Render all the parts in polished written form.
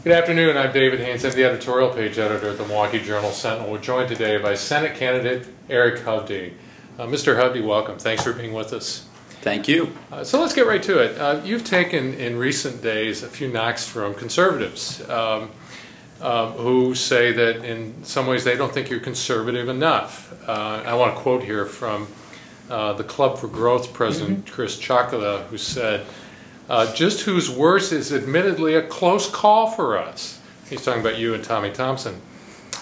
Good afternoon, I'm David Haynes. I'm the editorial page editor at the Milwaukee Journal Sentinel. We're joined today by Senate candidate Eric Hovde. Mr. Hovde, welcome. Thanks for being with us. Thank you. So let's get right to it. You've taken in recent days a few knocks from conservatives who say that in some ways they don't think you're conservative enough. I want to quote here from the Club for Growth president, Chris Chocolate, who said, just who's worse is admittedly a close call for us. He's talking about you and Tommy Thompson.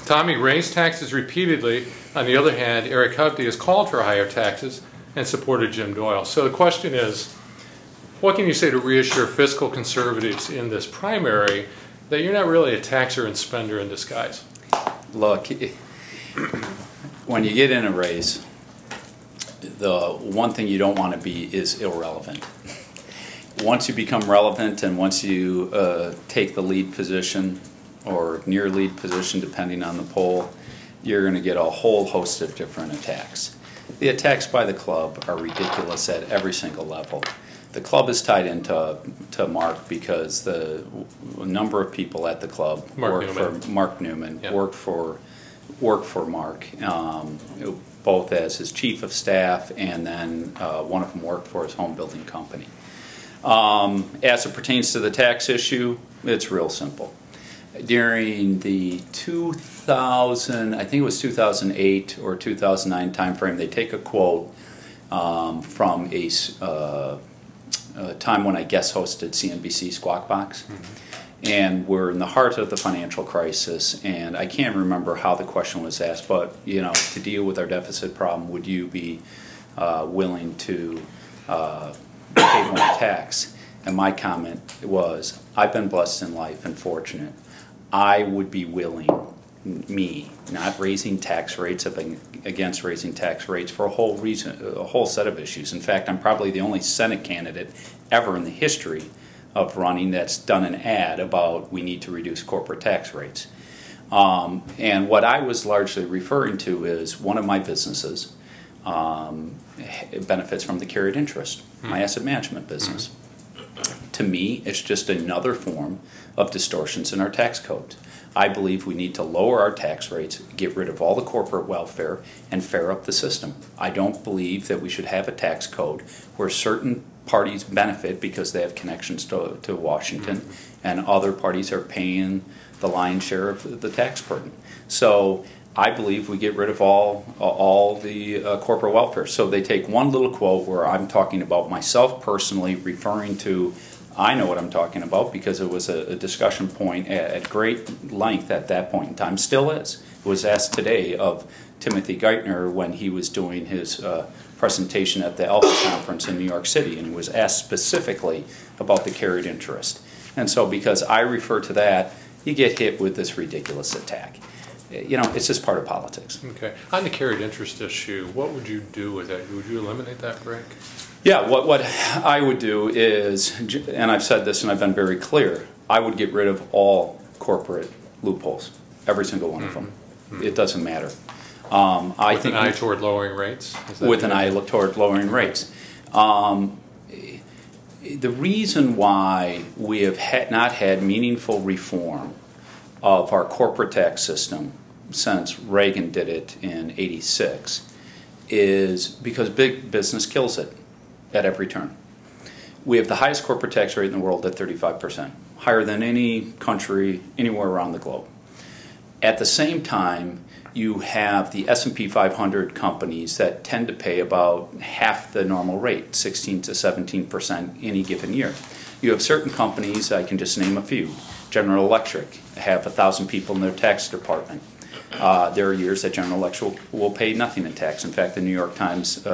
Tommy raised taxes repeatedly. On the other hand, Eric Hovde has called for higher taxes and supported Jim Doyle. So the question is, what can you say to reassure fiscal conservatives in this primary that you're not really a taxer and spender in disguise? Look, when you get in a race, the one thing you don't want to be is irrelevant. Once you become relevant and once you take the lead position or near lead position depending on the poll, you're going to get a whole host of different attacks. The attacks by the club are ridiculous at every single level. The club is tied into Mark because the number of people at the club work for Mark Newman, work for Mark, both as his chief of staff and then one of them worked for his home building company. As it pertains to the tax issue, it's real simple. During the 2008 or 2009 timeframe, they take a quote from a time when I guest hosted CNBC Squawk Box. And we're in the heart of the financial crisis, and I can't remember how the question was asked, but you know, to deal with our deficit problem, would you be willing to pay more tax? And my comment was, I've been blessed in life and fortunate. I would be willing, me, not raising tax rates against raising tax rates for a whole set of issues. In fact, I'm probably the only Senate candidate ever in the history of running that's done an ad about we need to reduce corporate tax rates. And what I was largely referring to is one of my businesses benefits from the carried interest, my asset management business. To me, it's just another form of distortions in our tax code. I believe we need to lower our tax rates, get rid of all the corporate welfare, and fair up the system. I don't believe that we should have a tax code where certain parties benefit because they have connections to Washington, and other parties are paying the lion's share of the tax burden. So I believe we get rid of all the corporate welfare. So they take one little quote where I'm talking about myself personally, referring to, I know what I'm talking about because it was a discussion point at great length at that point in time, still is. It was asked today of Timothy Geithner when he was doing his presentation at the Alpha Conference in New York City, and he was asked specifically about the carried interest. And so because I refer to that, you get hit with this ridiculous attack. You know, it's just part of politics. Okay. On the carried interest issue, what would you do with that? Would you eliminate that break? Yeah, what I would do is, and I've said this and I've been very clear, I would get rid of all corporate loopholes, every single one of them. It doesn't matter. With an eye toward lowering rates? With an eye toward lowering rates. The reason why we have not had meaningful reform of our corporate tax system since Reagan did it in '86 is because big business kills it at every turn. We have the highest corporate tax rate in the world at 35%, higher than any country anywhere around the globe. At the same time, you have the S&P 500 companies that tend to pay about half the normal rate, 16 to 17% any given year. You have certain companies, I can just name a few. General Electric have 1,000 people in their tax department. There are years that General Electric will pay nothing in tax. In fact, the New York Times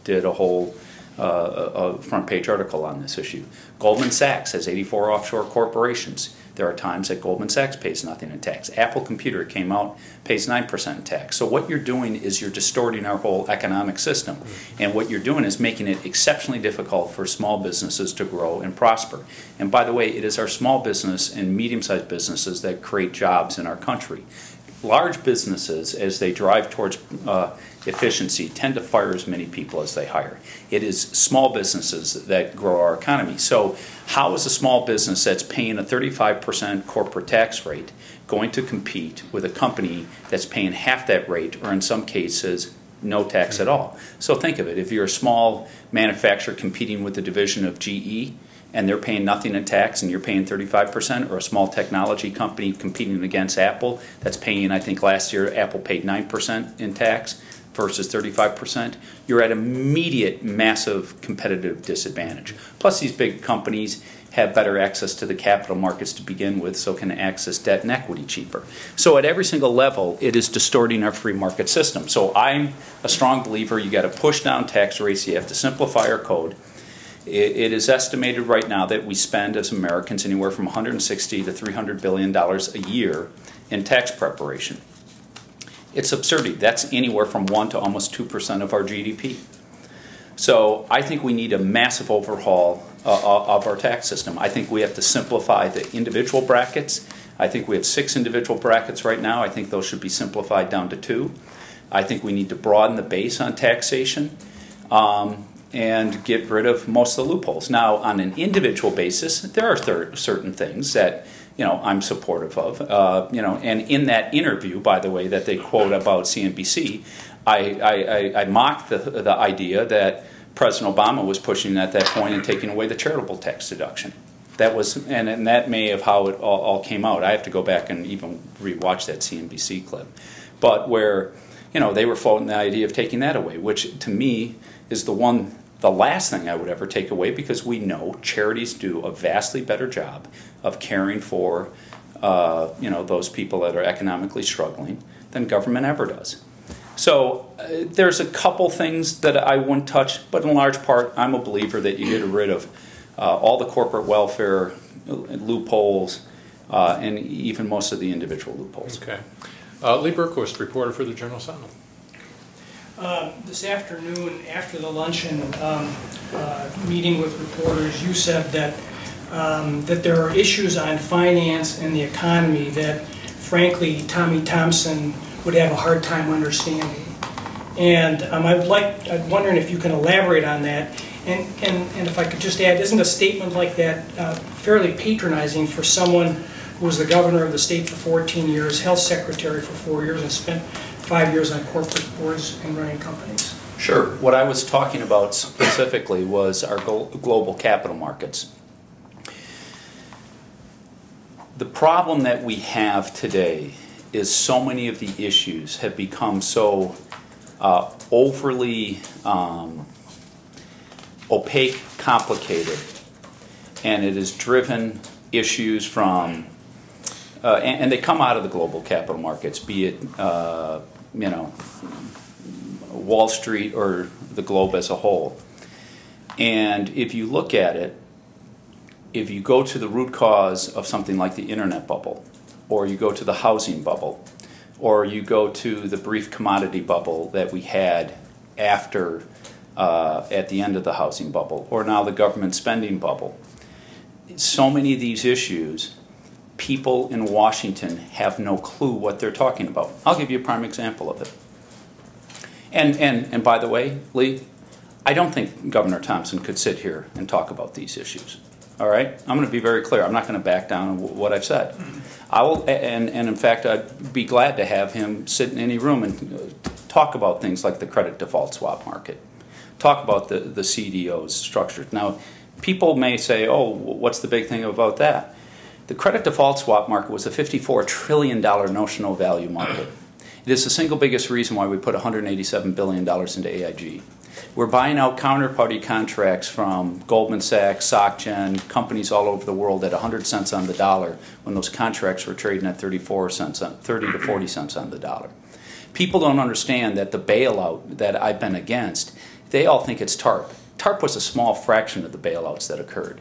did a whole front page article on this issue. Goldman Sachs has 84 offshore corporations. There are times that Goldman Sachs pays nothing in tax. Apple Computer came out, pays 9% in tax. So what you're doing is you're distorting our whole economic system. And what you're doing is making it exceptionally difficult for small businesses to grow and prosper. And by the way, it is our small business and medium-sized businesses that create jobs in our country. large businesses, as they drive towards efficiency, tend to fire as many people as they hire. It is small businesses that grow our economy. So how is a small business that's paying a 35% corporate tax rate going to compete with a company that's paying half that rate, or in some cases no tax at all? So think of it. If you're a small manufacturer competing with the division of GE and they're paying nothing in tax and you're paying 35%, or a small technology company competing against Apple that's paying, I think last year Apple paid 9% in tax versus 35%, you're at immediate massive competitive disadvantage. Plus these big companies have better access to the capital markets to begin with, so can access debt and equity cheaper. So at every single level, it is distorting our free market system. So I'm a strong believer you got to push down tax rates, you have to simplify our code. It is estimated right now that we spend as Americans anywhere from $160 to $300 billion a year in tax preparation. It's absurdity. That's anywhere from 1 to almost 2% of our GDP. So I think we need a massive overhaul of our tax system. I think we have to simplify the individual brackets. I think we have 6 individual brackets right now. I think those should be simplified down to 2. I think we need to broaden the base on taxation and get rid of most of the loopholes. Now, on an individual basis, there are certain things that I'm supportive of. And in that interview, by the way, that they quote about CNBC, I mocked the idea that President Obama was pushing at that point and taking away the charitable tax deduction. That was, and that may have how it all came out. I have to go back and even rewatch that CNBC clip. But where, they were floating the idea of taking that away, which to me is the last thing I would ever take away, because we know charities do a vastly better job of caring for, those people that are economically struggling than government ever does. So there's a couple things that I wouldn't touch, but in large part, I'm a believer that you get rid of all the corporate welfare loopholes and even most of the individual loopholes. Okay. Lee Berquist, reporter for the Journal Sentinel. This afternoon, after the luncheon meeting with reporters, you said that that there are issues on finance and the economy that, frankly, Tommy Thompson would have a hard time understanding. And I'm wondering if you can elaborate on that. And if I could just add, isn't a statement like that fairly patronizing for someone who was the governor of the state for 14 years, health secretary for 4 years, and spent 5 years on corporate boards and running companies? Sure. What I was talking about specifically was our global capital markets. The problem that we have today is so many of the issues have become so overly opaque, complicated, and it has driven issues from, and they come out of the global capital markets, be it Wall Street or the globe as a whole. And if you look at it, if you go to the root cause of something like the internet bubble, or you go to the housing bubble, or you go to the brief commodity bubble that we had after, at the end of the housing bubble, or now the government spending bubble, so many of these issues, people in Washington have no clue what they're talking about. I'll give you a prime example of it. And by the way, Lee, I don't think Governor Thompson could sit here and talk about these issues. All right? I'm going to be very clear. I'm not going to back down on what I've said. I will, and in fact, I'd be glad to have him sit in any room and talk about things like the credit default swap market, talk about the CDO's structure. Now, people may say, oh, what's the big thing about that? The credit default swap market was a $54 trillion notional value market. It is the single biggest reason why we put $187 billion into AIG. We're buying out counterparty contracts from Goldman Sachs, SocGen, companies all over the world at 100 cents on the dollar when those contracts were trading at 30 to 40 cents on the dollar. People don't understand that the bailout that I've been against, they all think it's TARP. TARP was a small fraction of the bailouts that occurred.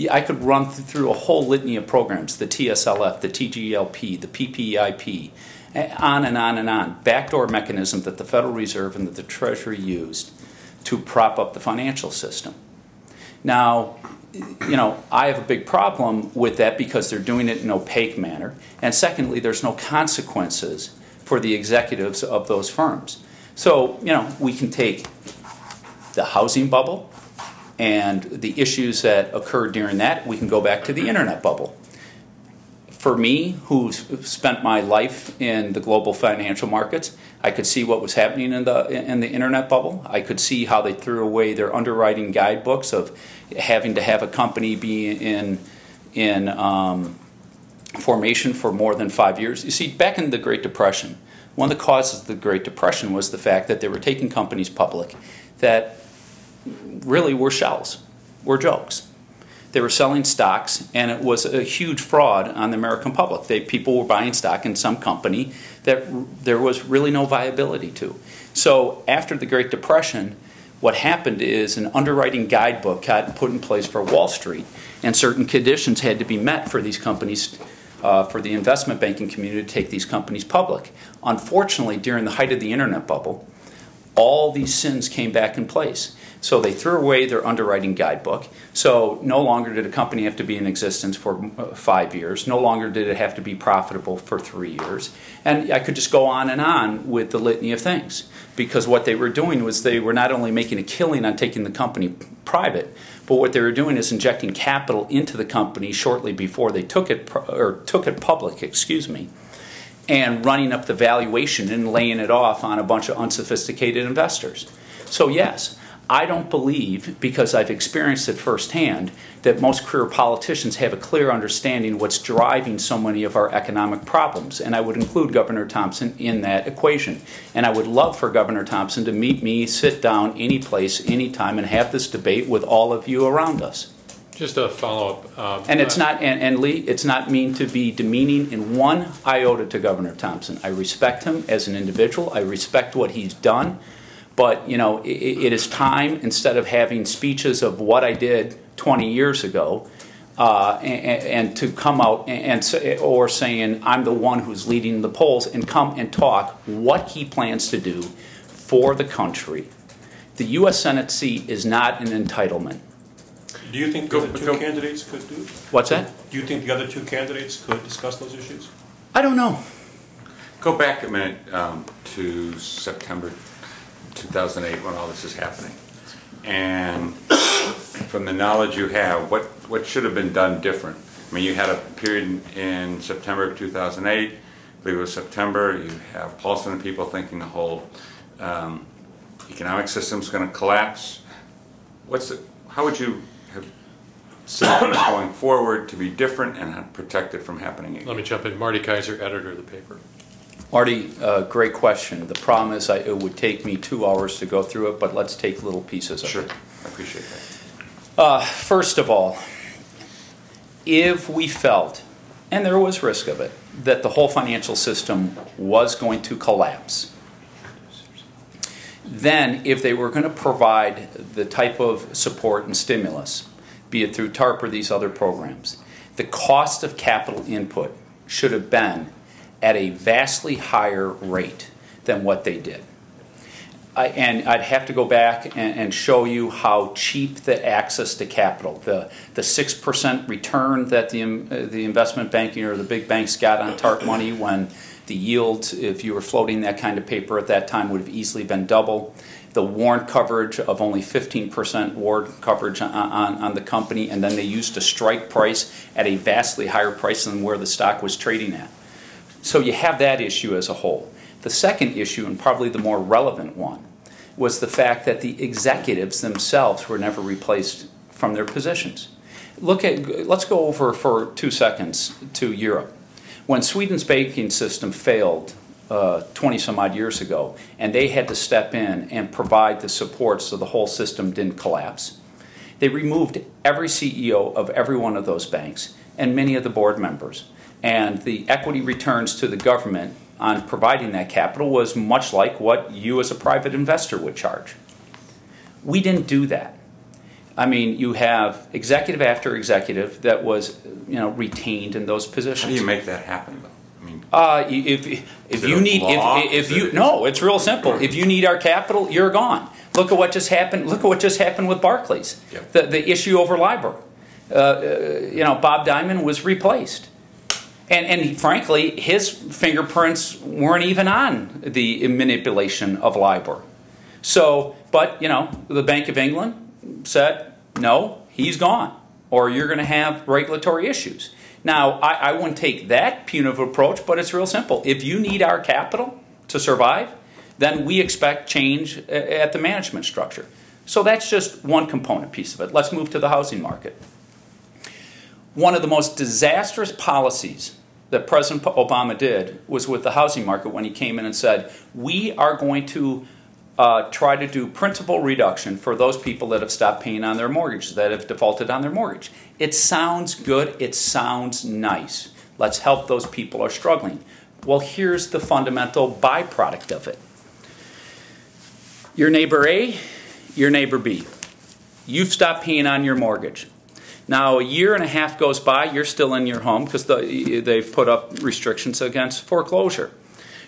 I could run through a whole litany of programs, the TSLF, the TGLP, the PPIP, on and on and on. Backdoor mechanism that the Federal Reserve and that the Treasury used to prop up the financial system. Now, I have a big problem with that because they're doing it in an opaque manner. And secondly, there's no consequences for the executives of those firms. So, you know, we can take the housing bubble and the issues that occurred during that. We can go back to the internet bubble. For me, who's spent my life in the global financial markets, I could see what was happening in the internet bubble. I could see how they threw away their underwriting guidebooks of having to have a company be in formation for more than 5 years. You see, back in the Great Depression, one of the causes of the Great Depression was the fact that they were taking companies public that really were shells, were jokes. They were selling stocks, and it was a huge fraud on the American public. People were buying stock in some company that there was really no viability to. So after the Great Depression, what happened is an underwriting guidebook got put in place for Wall Street, and certain conditions had to be met for these companies, for the investment banking community to take these companies public. Unfortunately, during the height of the internet bubble, all these sins came back in place. So they threw away their underwriting guidebook. So no longer did a company have to be in existence for 5 years. No longer did it have to be profitable for 3 years. And I could just go on with the litany of things. Because what they were doing was they were not only making a killing on taking the company private, but what they were doing is injecting capital into the company shortly before they took it public, and running up the valuation and laying it off on a bunch of unsophisticated investors. So yes, I don't believe, because I've experienced it firsthand, that most career politicians have a clear understanding of what's driving so many of our economic problems. And I would include Governor Thompson in that equation. And I would love for Governor Thompson to meet me, sit down, any place, anytime, and have this debate with all of you around us. Just a follow-up. And it's not, and Lee, it's not mean to be demeaning in one iota to Governor Thompson. I respect him as an individual. I respect what he's done. But, you know, it is time, instead of having speeches of what I did 20 years ago, and to come out or saying I'm the one who's leading the polls, and come and talk what he plans to do for the country. The U.S. Senate seat is not an entitlement. Do you think the other two candidates could do it? What's that? Do you think the other two candidates could discuss those issues? I don't know. Go back a minute to September 2008 when all this is happening. And from the knowledge you have, what should have been done different? I mean, you had a period in September of 2008, I believe it was September, you have Paulson and people thinking the whole economic system's going to collapse. How would you have set things going forward to be different and protect it from happening again? Let me jump in. Marty Kaiser, editor of the paper. Marty, great question. The problem is it would take me 2 hours to go through it, but let's take little pieces of it. Sure, I appreciate that. First of all, if we felt, and there was risk of it, that the whole financial system was going to collapse, then if they were going to provide the type of support and stimulus, be it through TARP or these other programs, the cost of capital input should have been at a vastly higher rate than what they did. And I'd have to go back and show you how cheap the access to capital, the 6% return that the investment banking or the big banks got on TARP money, when the yields, if you were floating that kind of paper at that time, would have easily been double. The warrant coverage of only 15% warrant coverage on the company, and then they used a strike price at a vastly higher price than where the stock was trading at. So you have that issue as a whole. The second issue, and probably the more relevant one, was the fact that the executives themselves were never replaced from their positions. Let's go over for 2 seconds to Europe. When Sweden's banking system failed 20 some odd years ago, and they had to step in and provide the support so the whole system didn't collapse, they removed every CEO of every one of those banks and many of the board members. And the equity returns to the government on providing that capital was much like what you as a private investor would charge. We didn't do that. I mean, you have executive after executive that was, retained in those positions. How do you make that happen, though? I mean, no, it's real simple. If you need our capital, you're gone. Look at what just happened. Look at what just happened with Barclays. Yep. The issue over LIBOR. Bob Diamond was replaced. And frankly, his fingerprints weren't even on the manipulation of LIBOR. So, but, you know, the Bank of England said, no, he's gone, or you're going to have regulatory issues. Now, I wouldn't take that punitive approach, but it's real simple. If you need our capital to survive, then we expect change at the management structure. So that's just one component piece of it. Let's move to the housing market. One of the most disastrous policies that President Obama did was with the housing market when he came in and said, we are going to try to do principal reduction for those people that have stopped paying on their mortgages, that have defaulted on their mortgage. It sounds good. It sounds nice. Let's help those people who are struggling. Well, here's the fundamental byproduct of it. Your neighbor A, your neighbor B. You've stopped paying on your mortgage. Now, a year and a half goes by, you're still in your home because they've put up restrictions against foreclosure.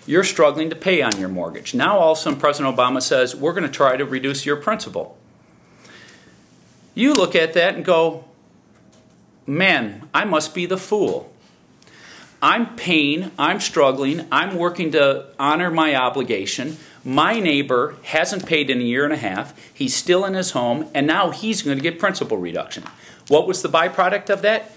You're struggling to pay on your mortgage. Now, all of a sudden, President Obama says, we're going to try to reduce your principal. You look at that and go, man, I must be the fool. I'm paying, I'm struggling, I'm working to honor my obligation. My neighbor hasn't paid in a year and a half. He's still in his home, and now he's going to get principal reduction. What was the byproduct of that?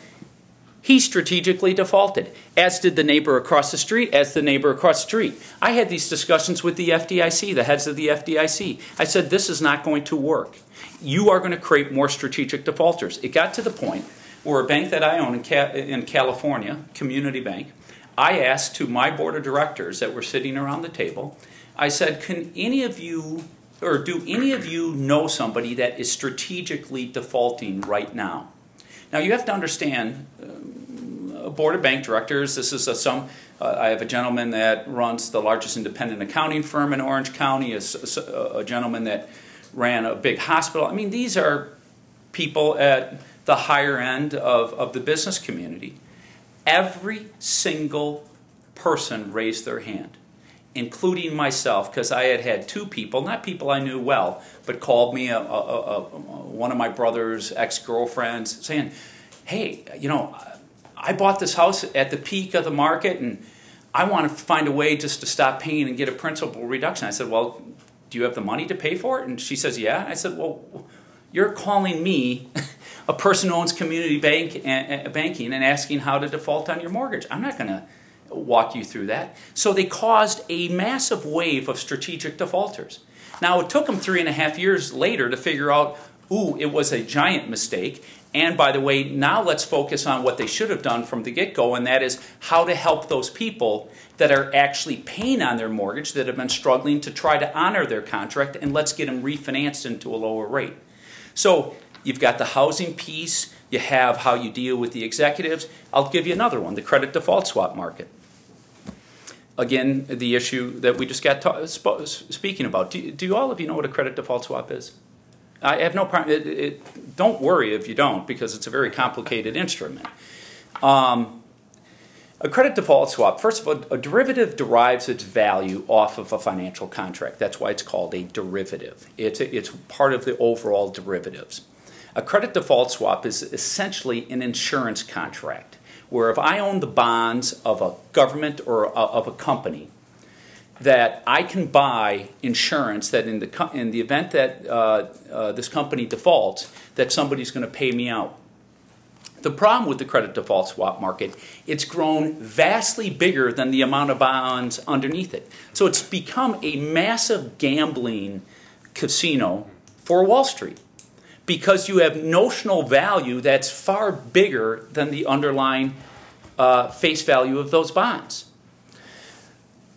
He strategically defaulted, as did the neighbor across the street, as the neighbor across the street. I had these discussions with the FDIC, the heads of the FDIC. I said, this is not going to work. You are going to create more strategic defaulters. It got to the point where a bank that I own in California, Community Bank, I asked to my board of directors that were sitting around the table, I said, can any of you, or do any of you know somebody that is strategically defaulting right now? Now, you have to understand, a board of bank directors, this is I have a gentleman that runs the largest independent accounting firm in Orange County, a gentleman that ran a big hospital. I mean, these are people at the higher end of the business community. Every single person raised their hand, including myself, because I had two people, not people I knew well, but called me, one of my brother's ex-girlfriends, saying, hey, you know, I bought this house at the peak of the market, and I want to find a way just to stop paying and get a principal reduction. I said, well, do you have the money to pay for it? And she says, yeah. I said, well, you're calling me, a person who owns community banking, and asking how to default on your mortgage. I'm not going to walk you through that. So they caused a massive wave of strategic defaulters. Now, it took them 3.5 years later to figure out, ooh, it was a giant mistake. And by the way, now let's focus on what they should have done from the get-go, and that is how to help those people that are actually paying on their mortgage, that have been struggling to try to honor their contract, and let's get them refinanced into a lower rate. So you've got the housing piece, you have how you deal with the executives. I'll give you another one, the credit default swap market. Again, the issue that we just got speaking about. Do all of you know what a credit default swap is? I have no problem. Don't worry if you don't, because it's a very complicated instrument. A credit default swap, first of all, a derivative derives its value off of a financial contract. That's why it's called a derivative. It's part of the overall derivatives. A credit default swap is essentially an insurance contract, where if I own the bonds of a government or of a company, that I can buy insurance that in the event that this company defaults, that somebody's going to pay me out. The problem with the credit default swap market, it's grown vastly bigger than the amount of bonds underneath it. So it's become a massive gambling casino for Wall Street, because you have notional value that's far bigger than the underlying face value of those bonds.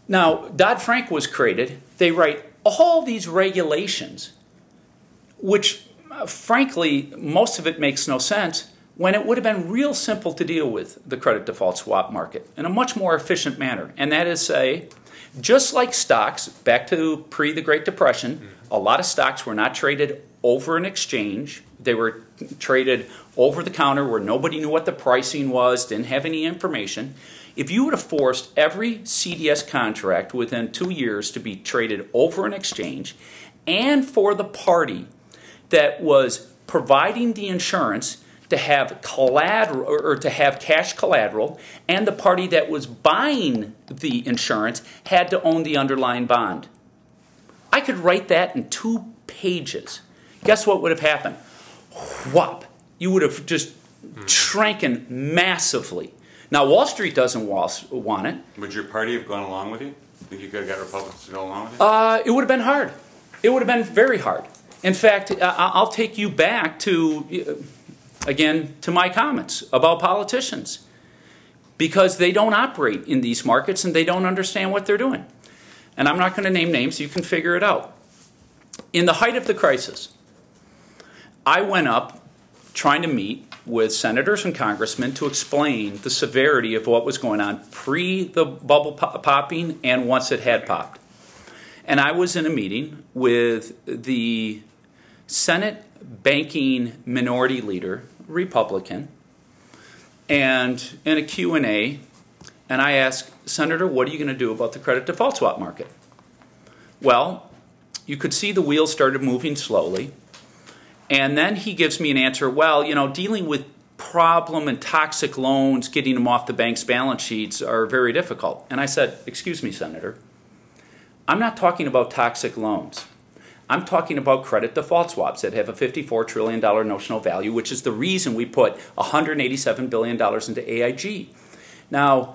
Now, Dodd-Frank was created. They write all these regulations, which, frankly, most of it makes no sense, when it would have been real simple to deal with the credit default swap market in a much more efficient manner. And that is, say, just like stocks, back to pre the Great Depression, a lot of stocks were not traded over an exchange. They were traded over the counter where nobody knew what the pricing was, didn't have any information. If you would have forced every CDS contract within 2 years to be traded over an exchange, and for the party that was providing the insurance to have collateral or to have cash collateral, and the party that was buying the insurance had to own the underlying bond. I could write that in 2 pages. Guess what would have happened? Whop! You would have just shrinking massively. Now, Wall Street doesn't want it. Would your party have gone along with you? Think you could have got Republicans to go along with you? It would have been hard. It would have been very hard. In fact, I'll take you back to, again, to my comments about politicians. Because they don't operate in these markets and they don't understand what they're doing. And I'm not going to name names, you can figure it out. In the height of the crisis, I went up trying to meet with senators and congressmen to explain the severity of what was going on pre the bubble popping and once it had popped. And I was in a meeting with the Senate banking minority leader, Republican, and in a Q&A, and I asked, Senator, what are you going to do about the credit default swap market? Well, you could see the wheels started moving slowly. And then he gives me an answer, well, you know, dealing with problem and toxic loans, getting them off the bank's balance sheets are very difficult. And I said, excuse me, Senator, I'm not talking about toxic loans. I'm talking about credit default swaps that have a $54 trillion notional value, which is the reason we put $187 billion into AIG. Now,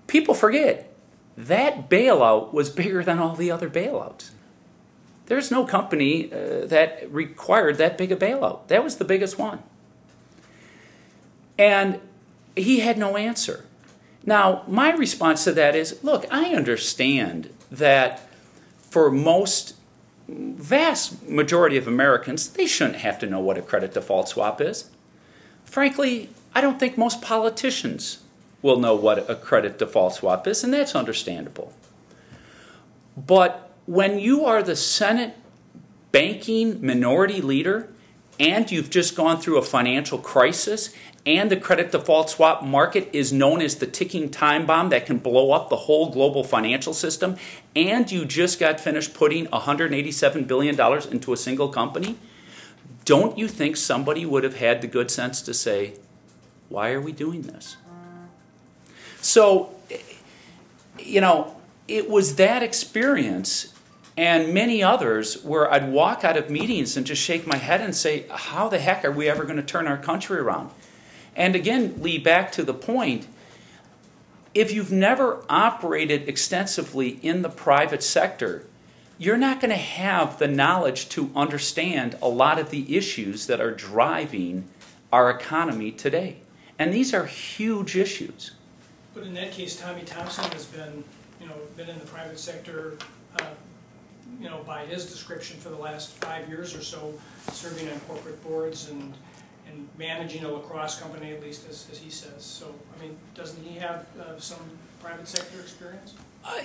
people forget, that bailout was bigger than all the other bailouts. There's no company that required that big a bailout. That was the biggest one. And he had no answer. Now, my response to that is, look, I understand that for most, vast majority of Americans, they shouldn't have to know what a credit default swap is. Frankly, I don't think most politicians will know what a credit default swap is, and that's understandable. But when you are the Senate banking minority leader and you've just gone through a financial crisis and the credit default swap market is known as the ticking time bomb that can blow up the whole global financial system, and you just got finished putting $187 billion into a single company, don't you think somebody would have had the good sense to say, why are we doing this? So, you know, it was that experience and many others where I'd walk out of meetings and just shake my head and say, how the heck are we ever going to turn our country around? And again, Lee, back to the point, if you've never operated extensively in the private sector, you're not going to have the knowledge to understand a lot of the issues that are driving our economy today. And these are huge issues. But in that case, Tommy Thompson has been, been in the private sector, by his description for the last 5 years or so, serving on corporate boards and managing a lacrosse company, at least as he says. So, I mean, doesn't he have some private sector experience?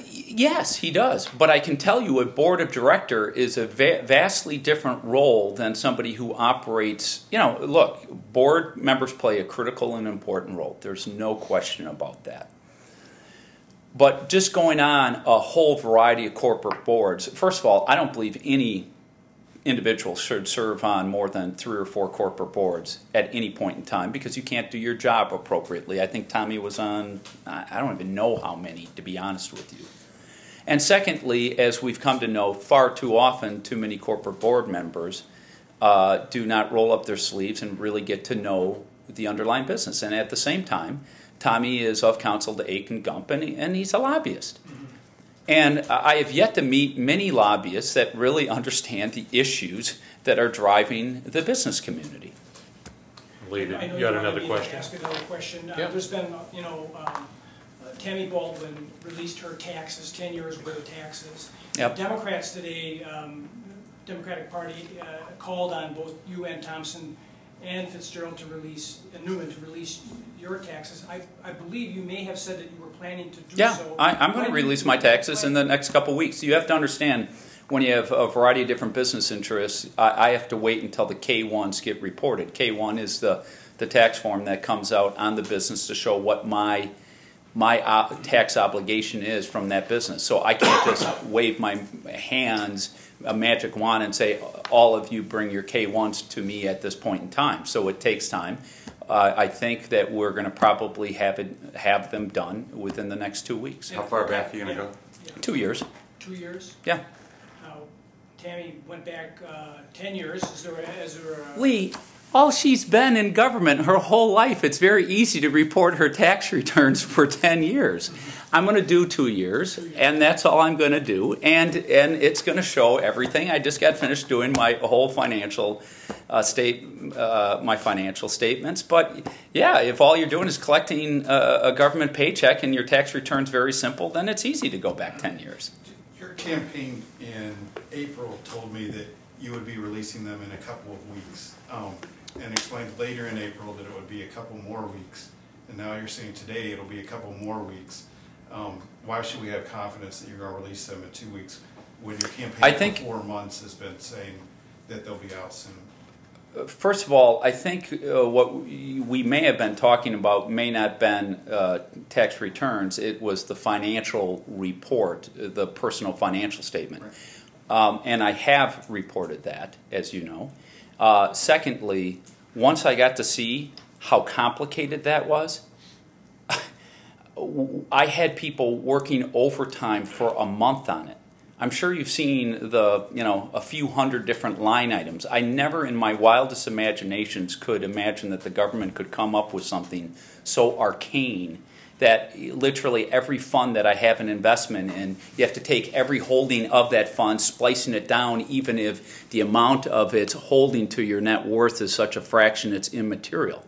Yes, he does. But I can tell you a board of director is a vastly different role than somebody who operates, look, board members play a critical and important role. There's no question about that. But just going on a whole variety of corporate boards, first of all, I don't believe any individual should serve on more than 3 or 4 corporate boards at any point in time because you can't do your job appropriately. I think Tommy was on, I don't even know how many, to be honest with you. And secondly, as we've come to know far too often, too many corporate board members do not roll up their sleeves and really get to know the underlying business. And at the same time, Tommy is of counsel to Akin Gump, and he's a lobbyist. And I have yet to meet many lobbyists that really understand the issues that are driving the business community. Lee, you had another question? Ask another question. Yeah. There's been, Tammy Baldwin released her taxes, 10 years worth of taxes. Yep. Democrats today, Democratic Party called on both you and Thompson and Fitzgerald to release, Newman to release your taxes. I believe you may have said that you were planning to do so. Yeah, I'm going to release my taxes in the next couple of weeks. You have to understand, when you have a variety of different business interests, I have to wait until the K-1s get reported. K-1 is the tax form that comes out on the business to show what my tax obligation is from that business. So I can't just wave my hands, a magic wand, and say, all of you bring your K-1s to me at this point in time. So it takes time. I think that we're going to probably have them done within the next 2 weeks. How far back are you going to go? 2 years. 2 years? Yeah. Now, Tammy went back 10 years. Is there a Lee, all she's been in government her whole life, it's very easy to report her tax returns for 10 years. I'm going to do 2 years, and that's all I'm going to do, and it's going to show everything. I just got finished doing my whole financial my financial statements, but yeah, if all you're doing is collecting a government paycheck and your tax return's very simple, then it's easy to go back 10 years. Your campaign in April told me that you would be releasing them in a couple of weeks, and explained later in April that it would be a couple more weeks, and now you're saying today it'll be a couple more weeks. Why should we have confidence that you're going to release them in 2 weeks when your campaign for 4 months has been saying that they'll be out soon? First of all, I think what we may have been talking about may not have been tax returns. It was the financial report, the personal financial statement. Right. And I have reported that, as you know. Secondly, once I got to see how complicated that was, I had people working overtime for a month on it. I'm sure you've seen a few hundred different line items. I never in my wildest imaginations could imagine that the government could come up with something so arcane that literally every fund that I have an investment in, you have to take every holding of that fund, splicing it down, even if the amount of its holding to your net worth is such a fraction it's immaterial.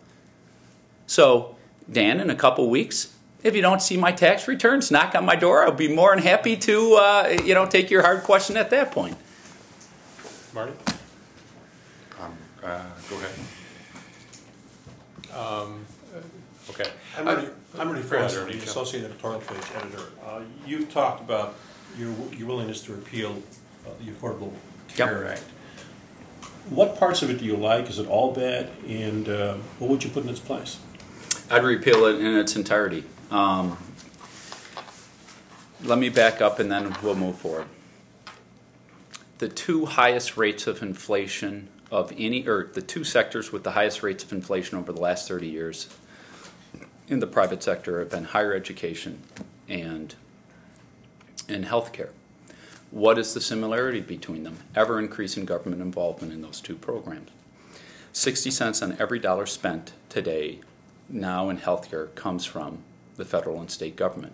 So, Dan, in a couple weeks, if you don't see my tax returns, knock on my door. I'll be more than happy to, take your hard question at that point. Marty? Go ahead. Okay. I'm Ernie Fraser, the Associate Editorial Page Editor. You've talked about your willingness to repeal the Affordable Care Act. What parts of it do you like? Is it all bad? And what would you put in its place? I'd repeal it in its entirety. Let me back up and then we'll move forward. The two highest rates of inflation of the two sectors with the highest rates of inflation over the last 30 years in the private sector have been higher education and healthcare. What is the similarity between them? Ever increasing government involvement in those two programs. 60 cents on every dollar spent today now in healthcare comes from the federal and state government.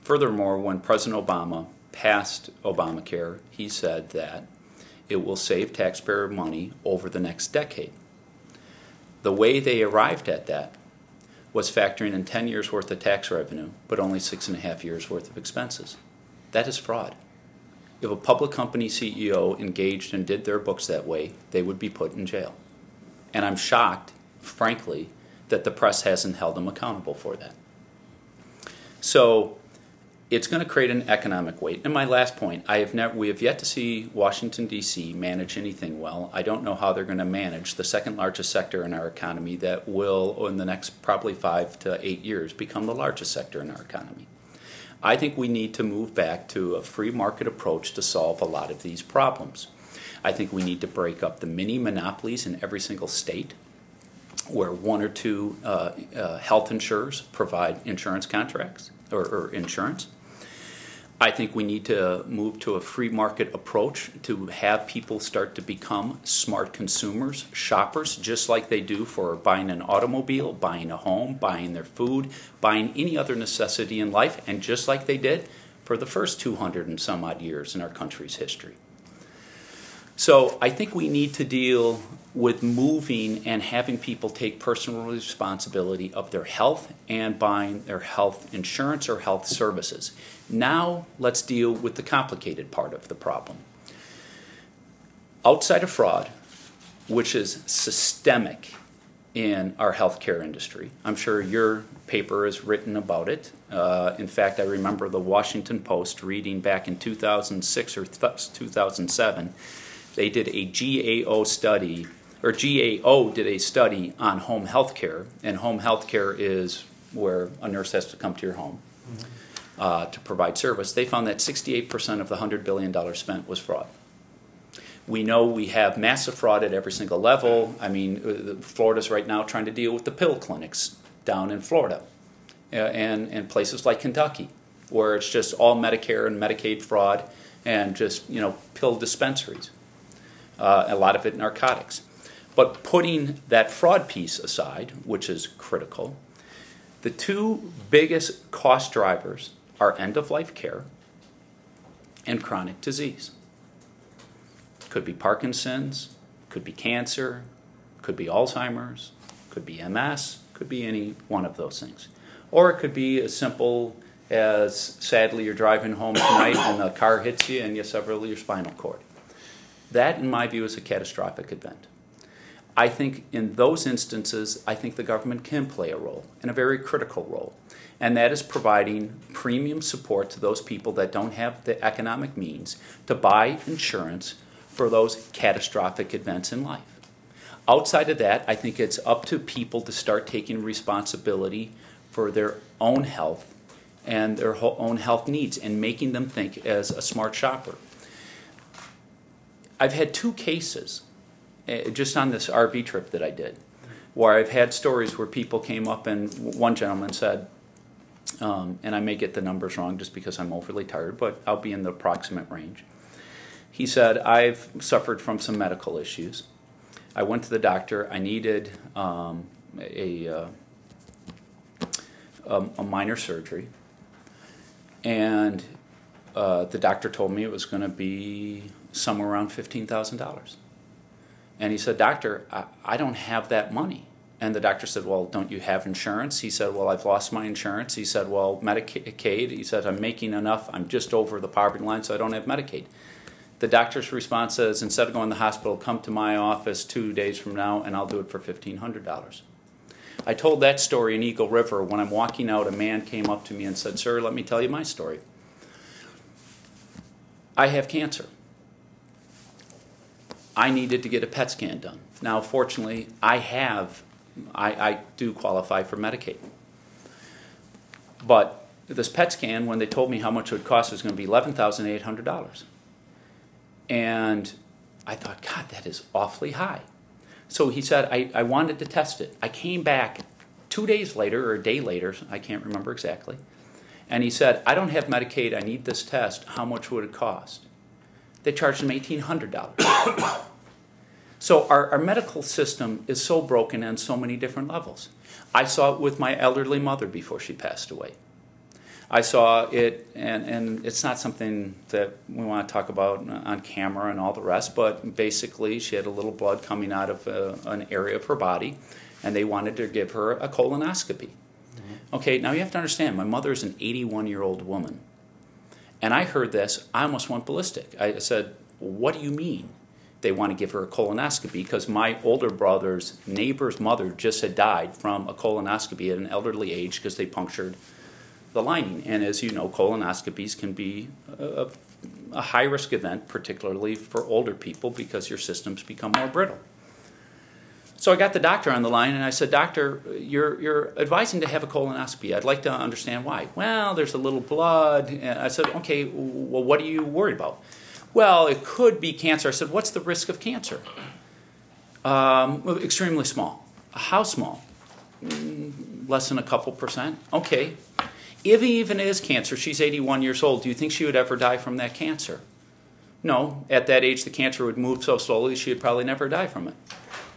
Furthermore, when President Obama passed Obamacare, he said that it will save taxpayer money over the next decade. The way they arrived at that was factoring in 10 years worth of tax revenue, but only 6.5 years worth of expenses. That is fraud. If a public company CEO engaged and did their books that way, they would be put in jail. And I'm shocked, frankly, that the press hasn't held them accountable for that. So it's going to create an economic weight. And my last point, we have yet to see Washington, D.C. manage anything well. I don't know how they're going to manage the second largest sector in our economy that will, in the next probably 5 to 8 years, become the largest sector in our economy. I think we need to move back to a free market approach to solve a lot of these problems. I think we need to break up the mini monopolies in every single state where one or two health insurers provide insurance contracts or insurance. I think we need to move to a free market approach to have people start to become smart consumers, shoppers, just like they do for buying an automobile, buying a home, buying their food, buying any other necessity in life, and just like they did for the first 200 and some odd years in our country's history. So I think we need to deal with moving and having people take personal responsibility of their health and buying their health insurance or health services. Now let's deal with the complicated part of the problem. Outside of fraud, which is systemic in our healthcare industry, I'm sure your paper has written about it. In fact, I remember the Washington Post reading back in 2006 or 2007, they did a GAO study, or GAO did a study on home health care, and home health care is where a nurse has to come to your home to provide service. They found that 68% of the $100 billion spent was fraud. We know we have massive fraud at every single level. I mean, Florida's right now trying to deal with the pill clinics down in Florida and places like Kentucky, where it's just all Medicare and Medicaid fraud and just, pill dispensaries. A lot of it narcotics. But putting that fraud piece aside, which is critical, the two biggest cost drivers are end-of-life care and chronic disease. Could be Parkinson's, could be cancer, could be Alzheimer's, could be MS, could be any one of those things. Or it could be as simple as, sadly, you're driving home tonight and the car hits you and you sever your spinal cord. That, in my view, is a catastrophic event. I think in those instances, I think the government can play a role, and a very critical role. And that is providing premium support to those people that don't have the economic means to buy insurance for those catastrophic events in life. Outside of that, I think it's up to people to start taking responsibility for their own health and their own health needs and making them think as a smart shopper. I've had two cases just on this RV trip that I did where I've had stories where people came up and one gentleman said, and I may get the numbers wrong just because I'm overly tired, but I'll be in the approximate range. He said, I've suffered from some medical issues. I went to the doctor. I needed a minor surgery. And the doctor told me it was going to be somewhere around $15,000. And he said, doctor, I don't have that money. And the doctor said, well, don't you have insurance? He said, well, I've lost my insurance. He said, well, Medicaid. He said, I'm making enough. I'm just over the poverty line, so I don't have Medicaid. The doctor's response is, instead of going to the hospital, come to my office 2 days from now, and I'll do it for $1,500. I told that story in Eagle River. When I'm walking out, a man came up to me and said, sir, let me tell you my story. I have cancer. I needed to get a PET scan done. Now, fortunately, I do qualify for Medicaid. But this PET scan, when they told me how much it would cost, was going to be $11,800. And I thought, God, that is awfully high. So he said, I wanted to test it. I came back 2 days later, or a day later, I can't remember exactly, and he said, I don't have Medicaid, I need this test. How much would it cost? They charged him $1,800. So our medical system is so broken on so many different levels. I saw it with my elderly mother before she passed away. I saw it, and it's not something that we want to talk about on camera and all the rest, but basically she had a little blood coming out of an area of her body, and they wanted to give her a colonoscopy. Mm-hmm. Okay, now you have to understand, my mother is an 81-year-old woman. And I heard this, I almost went ballistic. I said, what do you mean they want to give her a colonoscopy? Because my older brother's neighbor's mother just had died from a colonoscopy at an elderly age because they punctured the lining. And as you know, colonoscopies can be a high-risk event, particularly for older people, because your systems become more brittle. So I got the doctor on the line, and I said, doctor, you're advising to have a colonoscopy. I'd like to understand why. Well, there's a little blood. And I said, okay, well, what are you worried about? Well, it could be cancer. I said, what's the risk of cancer? Well, extremely small. How small? Less than a couple percent. Okay. If even it is cancer, she's 81 years old, do you think she would ever die from that cancer? No. At that age, the cancer would move so slowly, she would probably never die from it.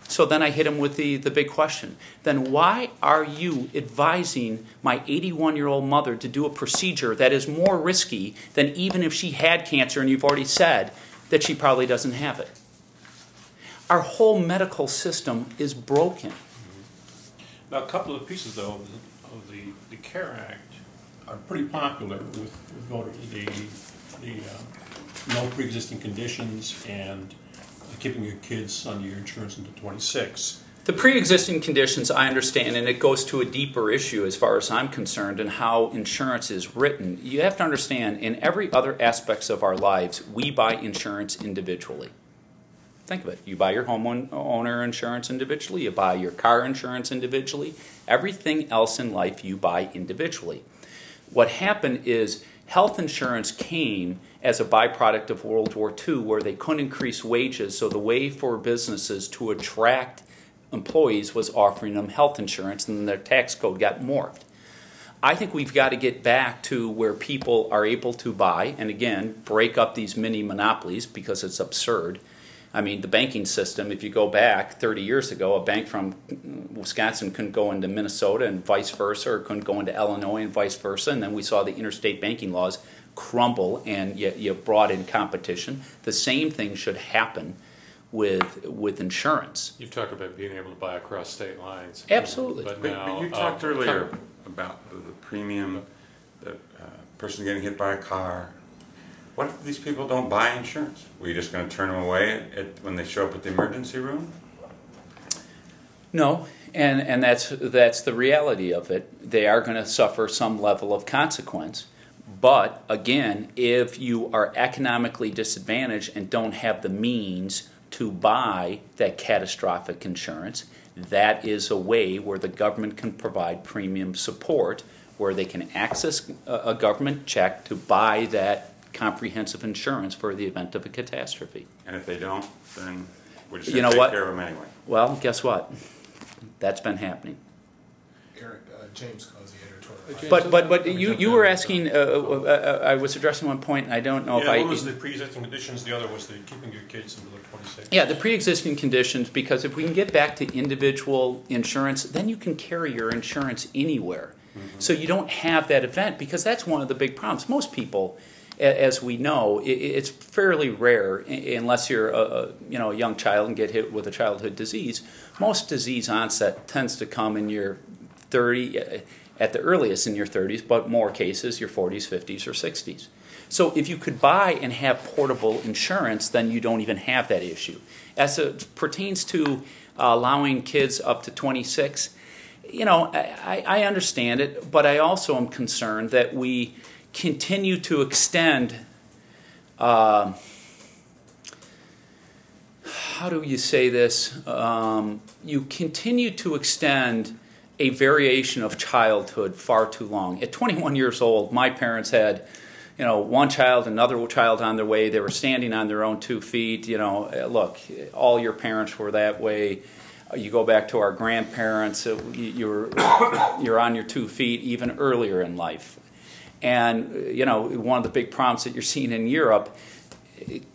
So then I hit him with the big question. Then why are you advising my 81-year-old mother to do a procedure that is more risky than even if she had cancer and you've already said that she probably doesn't have it? Our whole medical system is broken. Now, a couple of pieces, though, of the CARE Act are pretty popular with voters. The no pre-existing conditions and keeping your kids under your insurance until 26. The pre-existing conditions, I understand, and it goes to a deeper issue as far as I'm concerned and how insurance is written. You have to understand, in every other aspects of our lives, we buy insurance individually. Think of it. You buy your homeowner insurance individually. You buy your car insurance individually. Everything else in life you buy individually. What happened is Health insurance came as a byproduct of World War II, where they couldn't increase wages, so the way for businesses to attract employees was offering them health insurance, and their tax code got morphed. I think we've got to get back to where people are able to buy, and again, break up these mini monopolies, because it's absurd. I mean, the banking system, if you go back 30 years ago, a bank from Wisconsin couldn't go into Minnesota and vice versa, or couldn't go into Illinois and vice versa, and then we saw the interstate banking laws crumble, and you brought in competition. The same thing should happen with insurance. You've talked about being able to buy across state lines. Absolutely. But But you talked earlier about the premium, the person getting hit by a car. What if these people don't buy insurance? Were you just going to turn them away when they show up at the emergency room? No, and that's the reality of it. They are going to suffer some level of consequence. But again, if you are economically disadvantaged and don't have the means to buy that catastrophic insurance, that is a way where the government can provide premium support, where they can access a government check to buy that comprehensive insurance for the event of a catastrophe. And if they don't, then we're just You going know to take what? care of them anyway. Well, guess what? That's been happening. Eric, James calls the editorial. But you were asking, I was addressing one point, and I don't know if I... One was the pre-existing conditions, the other was the keeping your kids until they're 26. Yeah, the pre-existing conditions, because if we can get back to individual insurance, then you can carry your insurance anywhere. Mm-hmm. So you don't have that event, because that's one of the big problems. Most people, as we know, it's fairly rare, unless you're a young child and get hit with a childhood disease. Most disease onset tends to come in your 30, at the earliest in your 30s, but more cases your 40s, 50s, or 60s. So if you could buy and have portable insurance, then you don't even have that issue. As it pertains to allowing kids up to 26, I understand it, but I also am concerned that we continue to extend, how do you say this? You continue to extend a variation of childhood far too long. At 21 years old, my parents had, one child, another child on their way. They were standing on their own 2 feet. Look, all your parents were that way. You go back to our grandparents, you're on your 2 feet even earlier in life. And, one of the big problems that you're seeing in Europe,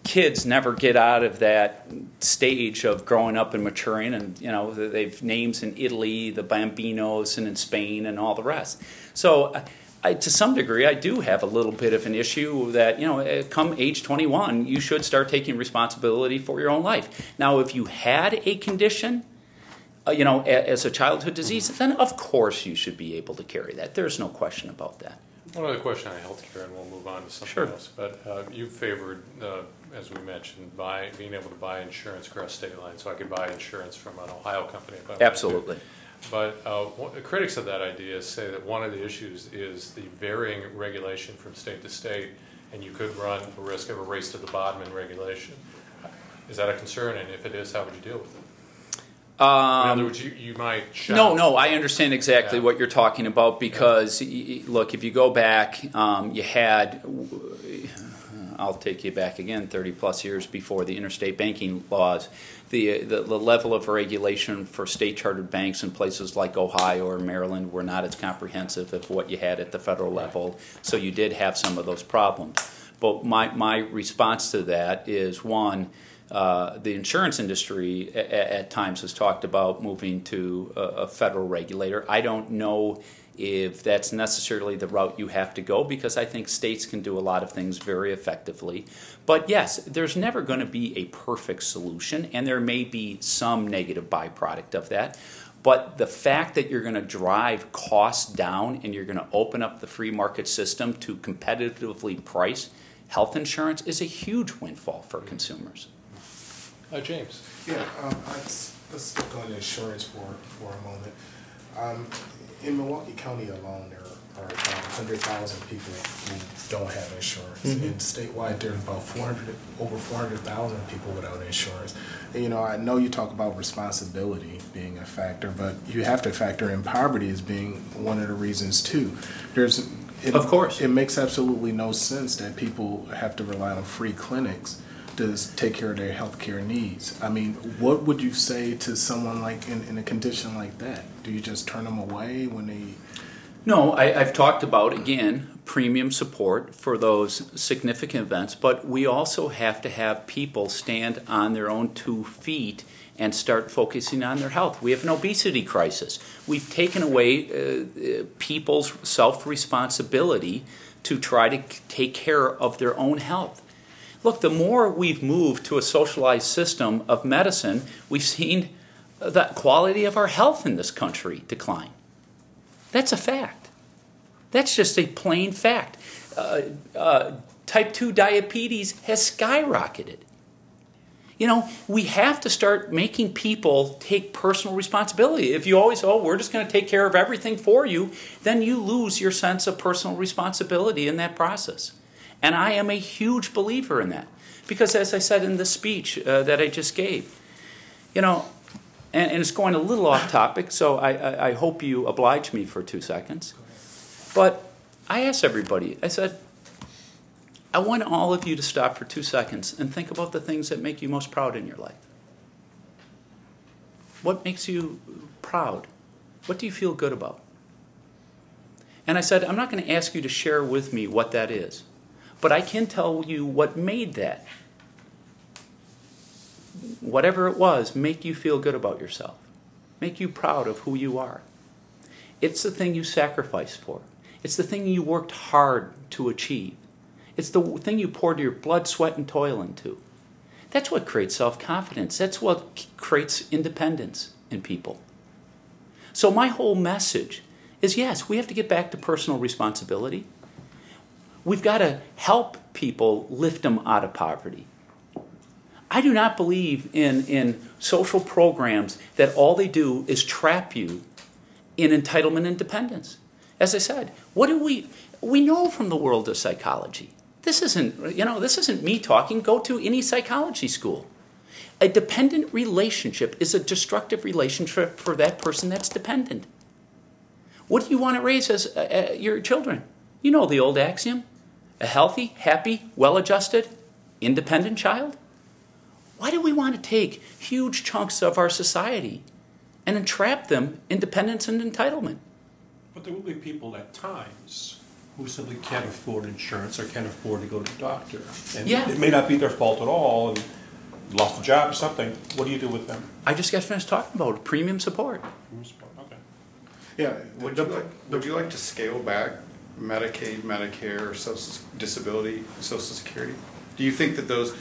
kids never get out of that stage of growing up and maturing, and they've names in Italy, the Bambinos, and in Spain, and all the rest. So to some degree, I do have a little bit of an issue that come age 21, you should start taking responsibility for your own life. Now, if you had a condition, as a childhood disease, then of course you should be able to carry that. There's no question about that. One other question on healthcare, and we'll move on to something else. But you favored, as we mentioned, being able to buy insurance across state lines. So I could buy insurance from an Ohio company if I wanted to. Absolutely. But the critics of that idea say that one of the issues is the varying regulation from state to state, and you could run the risk of a race to the bottom in regulation. Is that a concern? And if it is, how would you deal with it? In other words, you might shop. No, I understand exactly what you're talking about, because, look, if you go back, you had, I'll take you back again, 30-plus years before the interstate banking laws, the level of regulation for state-chartered banks in places like Ohio or Maryland were not as comprehensive as what you had at the federal level, so you did have some of those problems. But my response to that is, one, the insurance industry at times has talked about moving to a federal regulator. I don't know if that's necessarily the route you have to go, because I think states can do a lot of things very effectively. But yes, there's never going to be a perfect solution, and there may be some negative byproduct of that. But the fact that you're going to drive costs down and you're going to open up the free market system to competitively price health insurance is a huge windfall for consumers. James. Yeah, let's stick on insurance for a moment. In Milwaukee County alone, there are about 100,000 people who don't have insurance. Mm-hmm. And statewide, there's about over 400,000 people without insurance. And, I know you talk about responsibility being a factor, but you have to factor in poverty as being one of the reasons too. Of course. It makes absolutely no sense that people have to rely on free clinics to take care of their healthcare needs. I mean, what would you say to someone like in a condition like that? Do you just turn them away when they... No, I've talked about, again, premium support for those significant events, but we also have to have people stand on their own 2 feet and start focusing on their health. We have an obesity crisis. We've taken away people's self-responsibility to try to take care of their own health. Look, the more we've moved to a socialized system of medicine, we've seen the quality of our health in this country decline. That's a fact. That's just a plain fact. Type 2 diabetes has skyrocketed. You know, we have to start making people take personal responsibility. If you always, we're just going to take care of everything for you, then you lose your sense of personal responsibility in that process. And I am a huge believer in that. Because as I said in the speech that I just gave, you know, and it's going a little off topic, so I hope you oblige me for 2 seconds. But I asked everybody, I said, I want all of you to stop for 2 seconds and think about the things that make you most proud in your life. What makes you proud? What do you feel good about? And I said, I'm not going to ask you to share with me what that is, but I can tell you what made that, whatever it was, make you feel good about yourself, make you proud of who you are. It's the thing you sacrificed for. It's the thing you worked hard to achieve. It's the thing you poured your blood, sweat, and toil into. That's what creates self-confidence. That's what creates independence in people. So my whole message is, yes, we have to get back to personal responsibility. We've got to help people lift them out of poverty. I do not believe in social programs that all they do is trap you in entitlement and dependence. As I said, what do we know from the world of psychology? This isn't me talking. Go to any psychology school. A dependent relationship is a destructive relationship for that person that's dependent. What do you want to raise as your children? You know the old axiom. A healthy, happy, well-adjusted, independent child? Why do we want to take huge chunks of our society and entrap them in dependence and entitlement? But there will be people at times who simply can't afford insurance or can't afford to go to the doctor. And it may not be their fault at all, and lost a job or something. What do you do with them? I just got finished talking about premium support. Premium support, okay. Yeah, would you like to scale back Medicaid, Medicare, Social Disability, Social Security? Do you think that those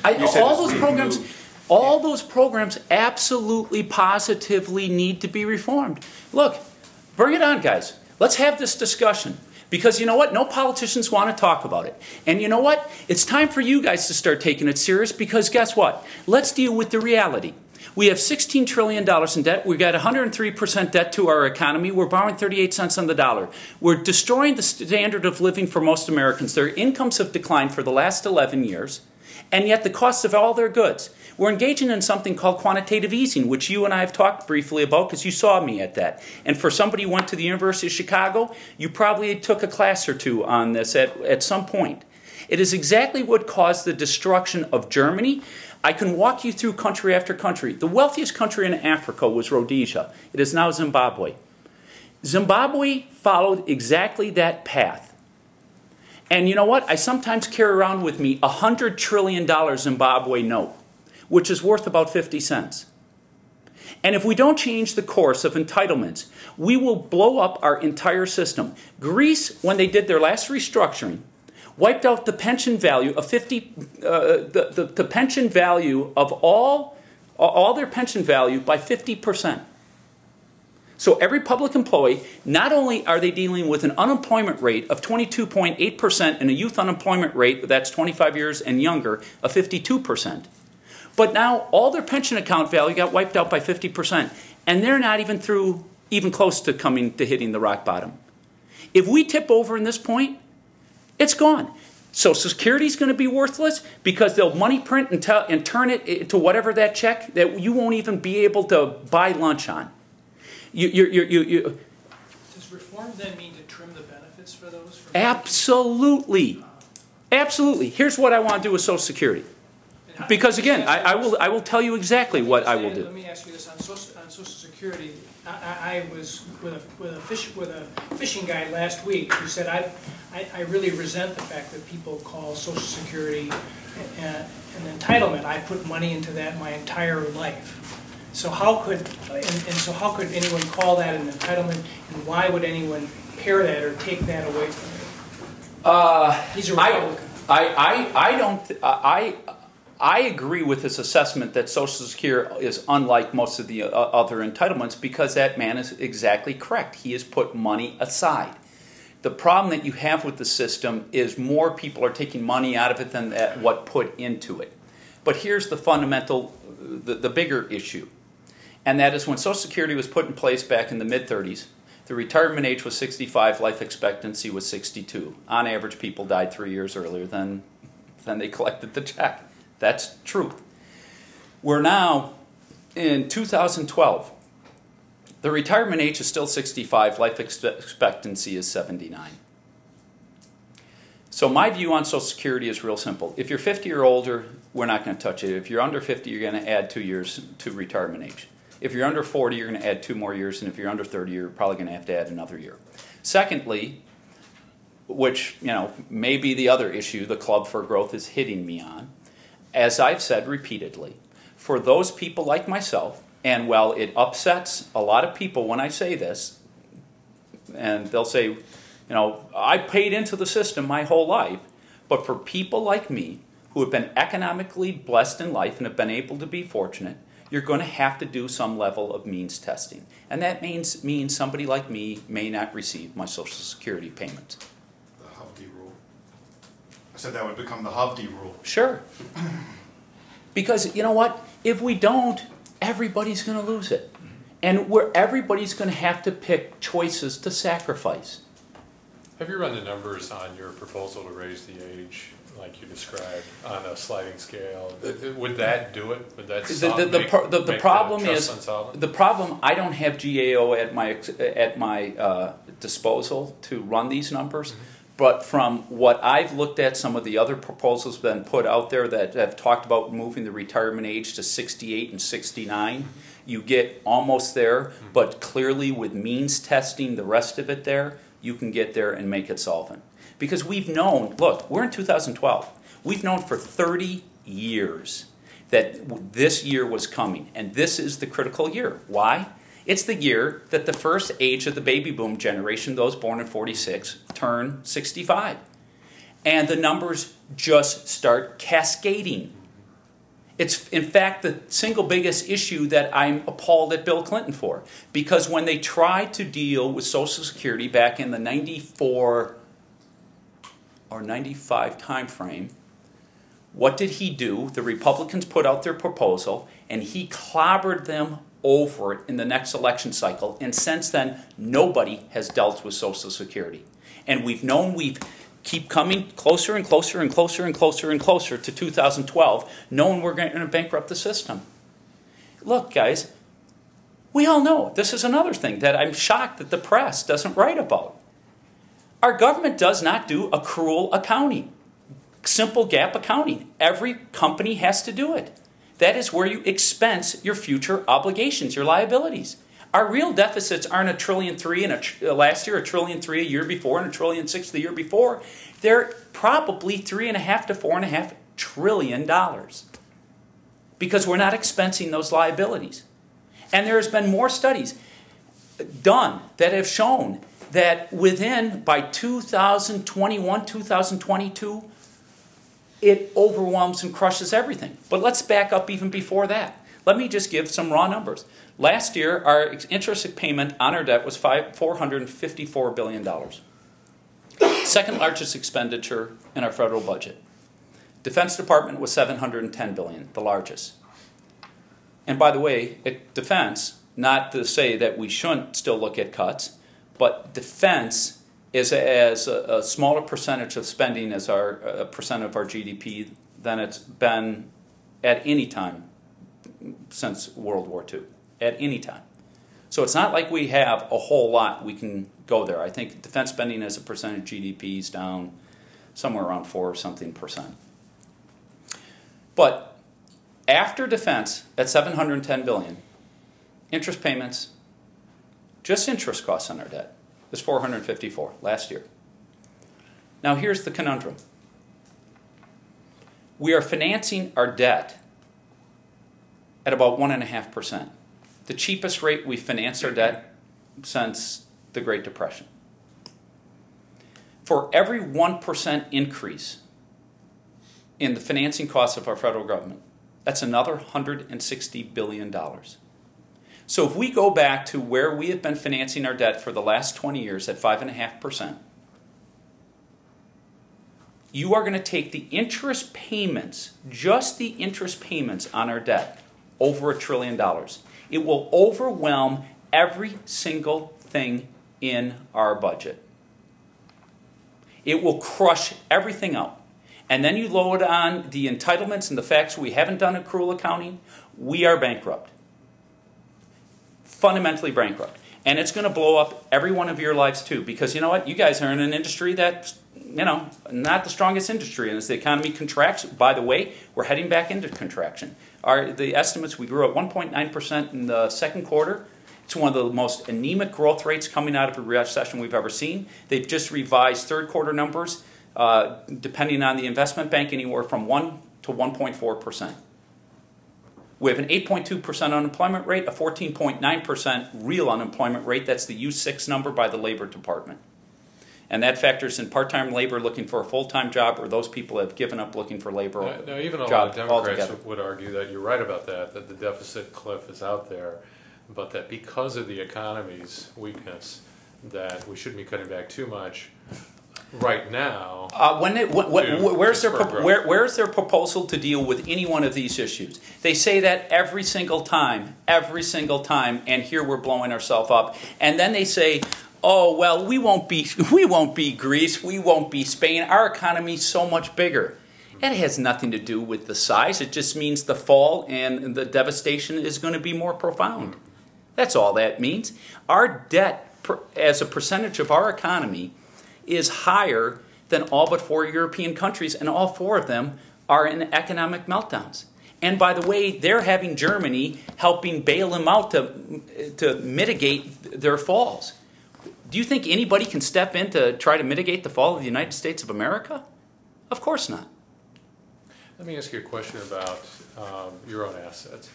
all those programs absolutely, positively need to be reformed? Look, bring it on, guys. Let's have this discussion. Because you know what? No politicians want to talk about it. And you know what? It's time for you guys to start taking it serious, because guess what? Let's deal with the reality. We have $16 trillion in debt. We've got 103% debt to our economy. We're borrowing 38 cents on the dollar. We're destroying the standard of living for most Americans. Their incomes have declined for the last 11 years, and yet the cost of all their goods. We're engaging in something called quantitative easing, which you and I have talked briefly about because you saw me at that. And for somebody who went to the University of Chicago, you probably took a class or two on this at some point. It is exactly what caused the destruction of Germany. I can walk you through country after country. The wealthiest country in Africa was Rhodesia. It is now Zimbabwe. Zimbabwe followed exactly that path. And you know what? I sometimes carry around with me a $100 trillion Zimbabwe note, which is worth about 50 cents. And if we don't change the course of entitlements, we will blow up our entire system. Greece, when they did their last restructuring, wiped out the pension value of the pension value of all their pension value by 50%. So every public employee, not only are they dealing with an unemployment rate of 22.8% and a youth unemployment rate, that's 25 years and younger, of 52%, but now all their pension account value got wiped out by 50%, and they're not even close to hitting the rock bottom. If we tip over in this point, it's gone. Social Security is going to be worthless because they'll money print and turn it into whatever that check that you won't even be able to buy lunch on. Does reform then mean to trim the benefits for those? Absolutely. Absolutely. Here's what I want to do with Social Security. Because again, I will tell you exactly what I will do. Let me ask you this: on Social Security, I was with a fishing guide last week who said I really resent the fact that people call Social Security an entitlement. I put money into that my entire life. So how could anyone call that an entitlement, and why would anyone pair that or take that away from you? He's a Republican. I agree with his assessment that Social Security is unlike most of the other entitlements because that man is exactly correct. He has put money aside. The problem that you have with the system is more people are taking money out of it than what put into it. But here's the fundamental, the bigger issue. And that is when Social Security was put in place back in the mid-30s, the retirement age was 65, life expectancy was 62. On average, people died 3 years earlier than they collected the check. That's truth. We're now in 2012. The retirement age is still 65, life expectancy is 79. So my view on Social Security is real simple. If you're 50 or older, we're not going to touch it. If you're under 50, you're going to add 2 years to retirement age. If you're under 40, you're going to add 2 more years, and if you're under 30, you're probably going to have to add another year. Secondly, which may be the other issue the Club for Growth is hitting me on, as I've said repeatedly, for those people like myself, and while it upsets a lot of people when I say this, and they'll say, I paid into the system my whole life, but for people like me who have been economically blessed in life and have been able to be fortunate, you're going to have to do some level of means testing. And that means somebody like me may not receive my Social Security payments. The Hovde rule. I said that would become the Hovde rule. Sure. Because you know what? If we don't, everybody's going to lose it. And everybody's going to have to pick choices to sacrifice. Have you run the numbers on your proposal to raise the age, like you described, on a sliding scale? Would that do it? Would that the problem is the problem? I don't have GAO at my disposal to run these numbers. Mm-hmm. But from what I've looked at, some of the other proposals been put out there that have talked about moving the retirement age to 68 and 69. You get almost there, mm-hmm. but clearly with means testing the rest of it there, you can get there and make it solvent. Because we've known, look, we're in 2012. We've known for 30 years that this year was coming, and this is the critical year. Why? It's the year that the first age of the baby boom generation, those born in 46, turn 65. And the numbers just start cascading. It's, in fact, the single biggest issue that I'm appalled at Bill Clinton for. Because when they tried to deal with Social Security back in the 94 or 95 time frame, what did he do? The Republicans put out their proposal, and he clobbered them over it in the next election cycle. And since then, nobody has dealt with Social Security. And we've known we've keep coming closer and closer and closer and closer and closer to 2012, knowing we're going to bankrupt the system. Look, guys, we all know this is another thing that I'm shocked that the press doesn't write about. Our government does not do accrual accounting, simple gap accounting. Every company has to do it. That is where you expense your future obligations, your liabilities. Our real deficits aren't $1.3 trillion last year, $1.3 trillion a year before, and $1.6 trillion the year before. They're probably $3.5 to $4.5 trillion because we're not expensing those liabilities. And there has been more studies done that have shown that by 2021, 2022, it overwhelms and crushes everything. But let's back up even before that. Let me just give some raw numbers. Last year, our interest payment on our debt was $454 billion. Second largest expenditure in our federal budget. Defense Department was $710 billion, the largest. And by the way, defense, not to say that we shouldn't still look at cuts, but defense is as a smaller percentage of spending as a percent of our GDP than it's been at any time since World War II, at any time. So it's not like we have a whole lot we can go there. I think defense spending as a percentage of GDP is down somewhere around 4 or something percent. But after defense at $710 billion, interest payments, just interest costs on our debt, is $454 last year. Now here's the conundrum. We are financing our debt at about 1.5%. The cheapest rate we financed our debt since the Great Depression. For every 1% increase in the financing costs of our federal government, that's another $160 billion. So if we go back to where we have been financing our debt for the last 20 years at 5.5%, you are going to take the interest payments, just the interest payments on our debt, over $1 trillion. It will overwhelm every single thing in our budget. It will crush everything out. And then you load on the entitlements and the facts we haven't done accrual accounting, we are bankrupt. Fundamentally bankrupt. And it's going to blow up every one of your lives too, because you know what? You guys are in an industry that's, you know, not the strongest industry. And as the economy contracts, by the way, we're heading back into contraction. The estimates, we grew at 1.9% in the second quarter. It's one of the most anemic growth rates coming out of a recession we've ever seen. They've just revised third quarter numbers, depending on the investment bank, anywhere from 1 to 1.4%. We have an 8.2% unemployment rate, a 14.9% real unemployment rate. That's the U6 number by the Labor Department. And that factors in part-time labor looking for a full-time job, or those people have given up looking for labor. Now, even a lot of Democrats would argue that you're right about that the deficit cliff is out there, but that because of the economy's weakness, that we shouldn't be cutting back too much right now. Where's their proposal to deal with any one of these issues? They say that every single time, and here we're blowing ourselves up. And then they say, oh, well, we won't be Greece, we won't be Spain. Our economy's so much bigger. It has nothing to do with the size. It just means the fall and the devastation is going to be more profound. That's all that means. Our debt as a percentage of our economy is higher than all but 4 European countries, and all 4 of them are in economic meltdowns. And by the way, they're having Germany helping bail them out to mitigate their falls. Do you think anybody can step in to try to mitigate the fall of the United States of America? Of course not. Let me ask you a question about your own assets.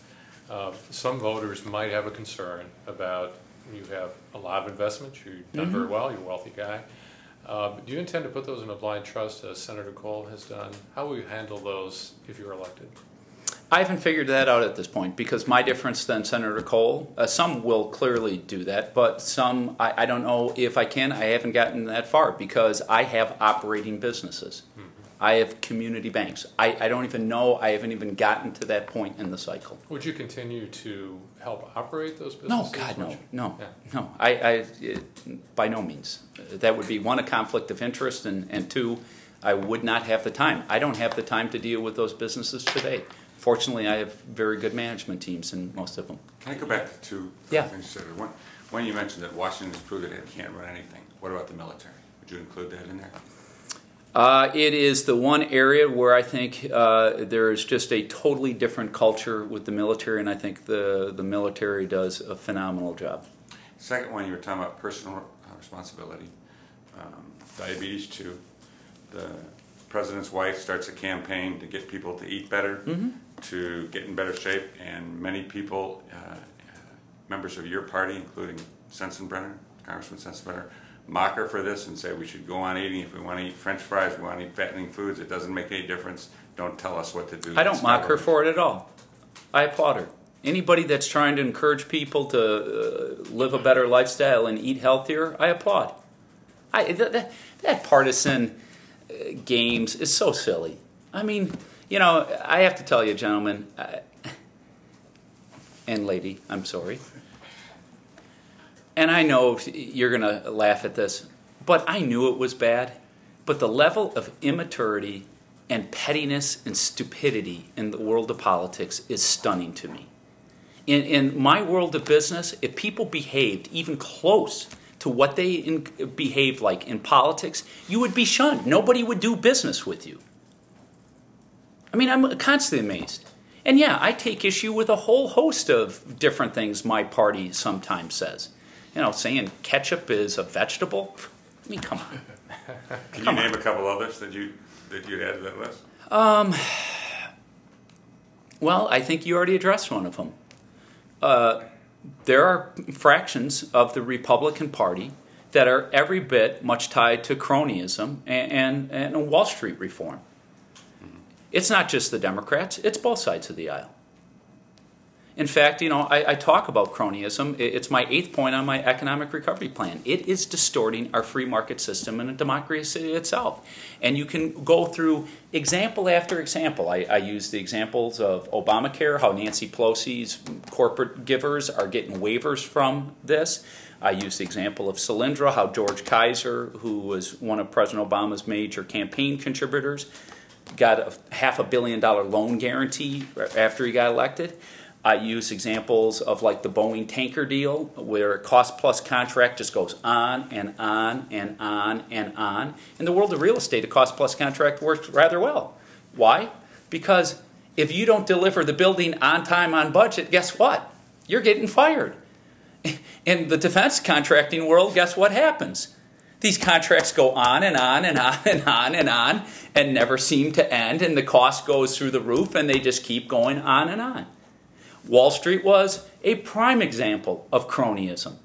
Some voters might have a concern about you have a lot of investments, you've done very well, you're a wealthy guy. Do you intend to put those in a blind trust as Senator Cole has done? How will you handle those if you're elected? I haven't figured that out at this point, because my difference than Senator Cole, some will clearly do that, but some, I don't know if I can. I haven't gotten that far because I have operating businesses. I have community banks. I don't even know. I haven't even gotten to that point in the cycle. Would you continue to help operate those businesses? No, God, no. I by no means. That would be, one, a conflict of interest, and two, I would not have the time. I don't have the time to deal with those businesses today. Fortunately, I have very good management teams in most of them. Can I go back to two things you said? One, you mentioned that Washington has proved that it can't run anything. What about the military? Would you include that in there? It is the one area where I think there is just a totally different culture with the military, and I think the military does a phenomenal job. Second one, you were talking about personal responsibility. Diabetes too. The president's wife starts a campaign to get people to eat better, to get in better shape, and many people, members of your party, including Sensenbrenner, Congressman Sensenbrenner, mock her for this and say we should go on eating. If we want to eat French fries, we want to eat fattening foods, it doesn't make any difference. Don't tell us what to do. I don't mock her for it at all. I applaud her. Anybody that's trying to encourage people to live a better lifestyle and eat healthier, I applaud. That partisan games is so silly. I mean, you know, I have to tell you, gentlemen, and lady, I'm sorry, and I know you're going to laugh at this, but I knew it was bad. But the level of immaturity and pettiness and stupidity in the world of politics is stunning to me. In my world of business, if people behaved even close to what they behave like in politics, you would be shunned. Nobody would do business with you. I mean, I'm constantly amazed. And yeah, I take issue with a whole host of different things my party sometimes says. You know, saying ketchup is a vegetable. I mean, come on. Can you name a couple others that you added to that list? Well, I think you already addressed one of them. There are fractions of the Republican Party that are every bit much tied to cronyism and Wall Street reform. It's not just the Democrats, it's both sides of the aisle. In fact, you know, I talk about cronyism. It's my 8th point on my economic recovery plan. It is distorting our free market system and democracy itself. And you can go through example after example. I use the examples of Obamacare, how Nancy Pelosi's corporate givers are getting waivers from this. I use the example of Solyndra, how George Kaiser, who was one of President Obama's major campaign contributors, got a $500 million loan guarantee after he got elected. I use examples of like the Boeing tanker deal, where a cost-plus contract just goes on and on and on and on. In the world of real estate, a cost-plus contract works rather well. Why? Because if you don't deliver the building on time, on budget, guess what? You're getting fired. In the defense contracting world, guess what happens? These contracts go on and on and on and on and on and never seem to end, and the cost goes through the roof, and they just keep going on and on. Wall Street was a prime example of cronyism.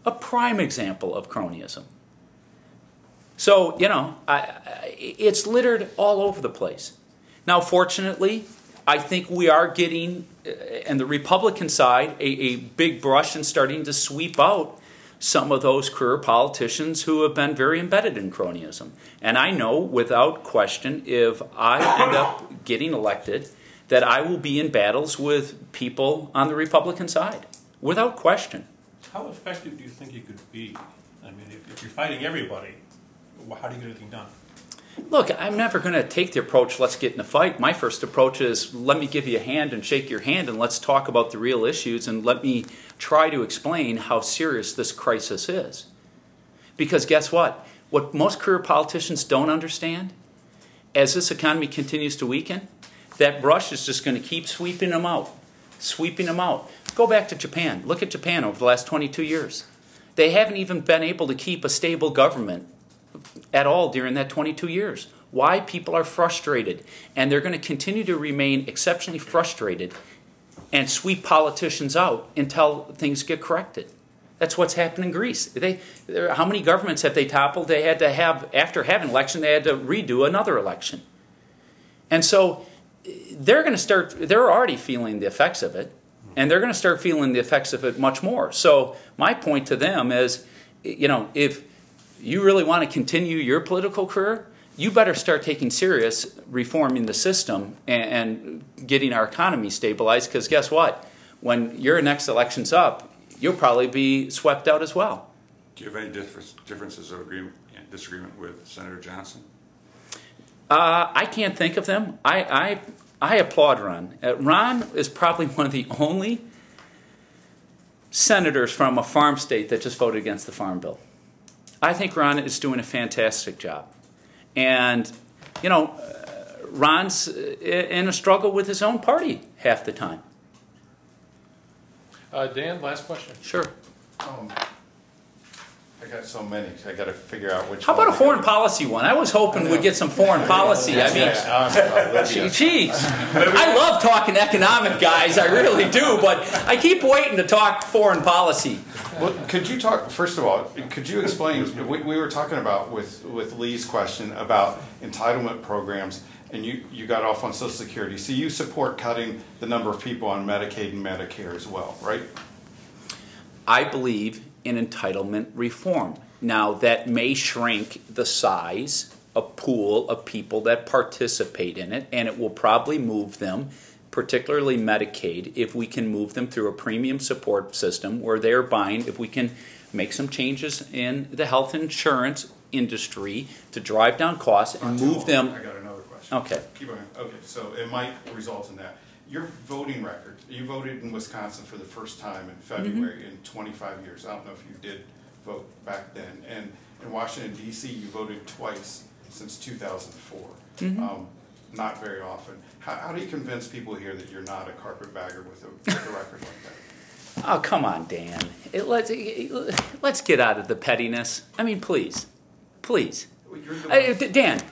A prime example of cronyism. So, you know, it's littered all over the place. Now, fortunately, I think we are getting, on the Republican side, a big brush and starting to sweep out some of those career politicians who have been very embedded in cronyism. And I know, without question, if I end up getting elected, that I will be in battles with people on the Republican side, without question. How effective do you think you could be? I mean, if you're fighting everybody, how do you get anything done? Look, I'm never going to take the approach, let's get in a fight. My first approach is, let me give you a hand and shake your hand, and let's talk about the real issues, and let me try to explain how serious this crisis is. Because guess what? What most career politicians don't understand, as this economy continues to weaken, that brush is just going to keep sweeping them out. Sweeping them out. Go back to Japan. Look at Japan over the last 22 years. They haven't even been able to keep a stable government at all during that 22 years. Why? People are frustrated. And they're going to continue to remain exceptionally frustrated and sweep politicians out until things get corrected. That's what's happened in Greece. How many governments have they toppled? They had to have, after having an election, they had to redo another election. And so they're going to start, they're already feeling the effects of it, and they're going to start feeling the effects of it much more. So my point to them is, you know, if you really want to continue your political career, you better start taking serious reforming the system and getting our economy stabilized, because guess what? When your next election's up, you'll probably be swept out as well. Do you have any differences of disagreement with Senator Johnson? I can't think of them. I applaud Ron. Ron is probably one of the only senators from a farm state that just voted against the Farm Bill. I think Ron is doing a fantastic job. And, you know, Ron's in a struggle with his own party half the time. Dan, last question. Sure. I got so many. I got to figure out which. How about a foreign policy one? I was hoping we'd get some foreign policy. I mean, geez, I love talking economic, guys. I really do, but I keep waiting to talk foreign policy. Well, could you talk, first of all, could you explain, we were talking about with Lee's question about entitlement programs, and you got off on Social Security. So you support cutting the number of people on Medicaid and Medicare as well, right? I believe in entitlement reform. Now, that may shrink the size, a pool of people that participate in it, and it will probably move them, particularly Medicaid, if we can move them through a premium support system where they're buying, if we can make some changes in the health insurance industry to drive down costs and move them. I got another question. Okay. Keep going. Okay, so it might result in that. your voting record, you voted in Wisconsin for the first time in February in 25 years. I don't know if you did vote back then. And in Washington, D.C., you voted twice since 2004. Not very often. How do you convince people here that you're not a carpetbagger with a record like that? Oh, come on, Dan. Let's get out of the pettiness. I mean, please. Please.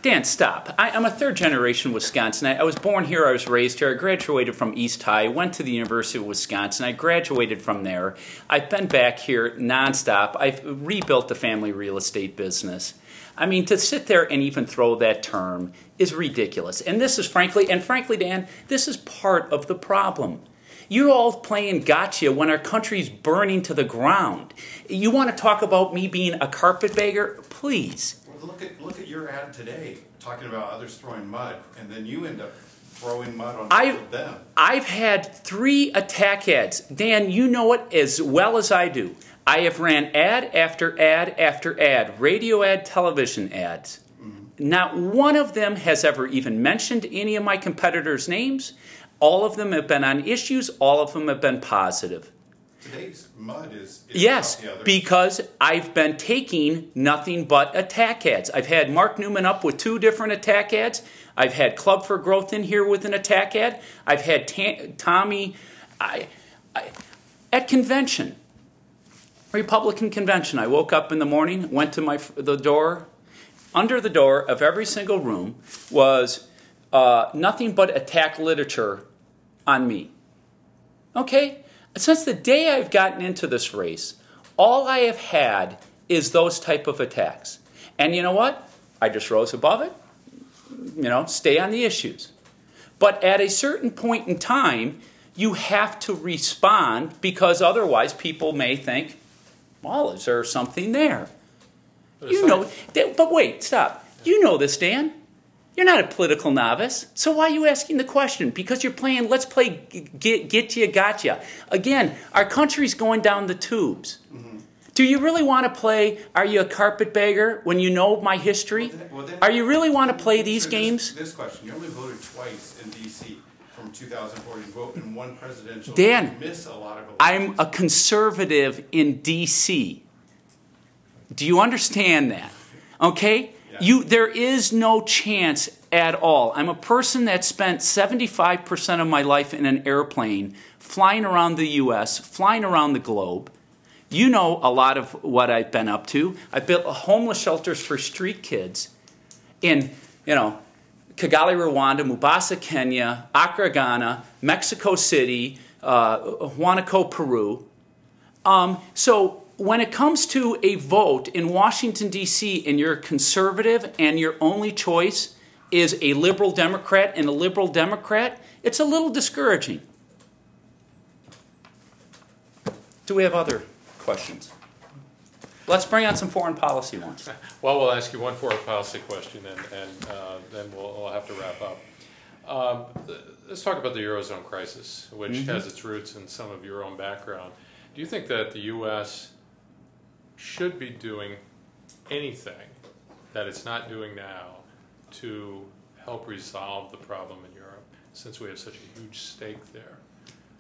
Dan, stop. I'm a third-generation Wisconsinite. I was born here. I was raised here. I graduated from East High. Went to the University of Wisconsin. I graduated from there. I've been back here nonstop. I've rebuilt the family real estate business. I mean, to sit there and even throw that term is ridiculous. And this is frankly, Dan, this is part of the problem. You're all playing gotcha when our country's burning to the ground. You want to talk about me being a carpetbagger? Please. Well, look at your ad today, talking about others throwing mud, and then you end up throwing mud on top of them. I've had 3 attack ads. Dan, you know it as well as I do. I have ran ad after ad after ad, radio ad, television ads. Not one of them has ever even mentioned any of my competitors' names. All of them have been on issues. All of them have been positive. Today's mud is yes, because I've been taking nothing but attack ads. I've had Mark Newman up with 2 different attack ads. I've had Club for Growth in here with an attack ad. I've had Tommy at convention, Republican convention. I woke up in the morning, went to the door. Under the door of every single room was nothing but attack literature on me. Okay? Since the day I've gotten into this race, all I have had is those type of attacks. And you know what? I just rose above it. You know, stay on the issues. But at a certain point in time, you have to respond because otherwise people may think, well, is there something there? You know, but wait, stop. You know this, Dan. You're not a political novice, so why are you asking the question? Because you're playing, let's play get you, gotcha. Again, our country's going down the tubes. Do you really want to play, are you a carpetbagger, when you know my history? Are you really want to play these games? This question, you only voted twice in D.C. from 2004. You vote in 1 presidential. Dan, you miss a lot of elections. I'm a conservative in D.C. Do you understand that? Okay? There is no chance at all. I'm a person that spent 75% of my life in an airplane, flying around the U.S., flying around the globe. You know a lot of what I've been up to. I built homeless shelters for street kids in, Kigali, Rwanda, Mombasa, Kenya, Accra, Ghana, Mexico City, Huanaco, Peru. So when it comes to a vote in Washington, D.C., and you're a conservative and your only choice is a liberal Democrat and a liberal Democrat, it's a little discouraging. Do we have other questions? Let's bring on some foreign policy ones. Well, we'll ask you one foreign policy question, and then we'll have to wrap up. Let's talk about the Eurozone crisis, which has its roots in some of your own background. Do you think that the U.S. should be doing anything that it's not doing now to help resolve the problem in Europe, since we have such a huge stake there?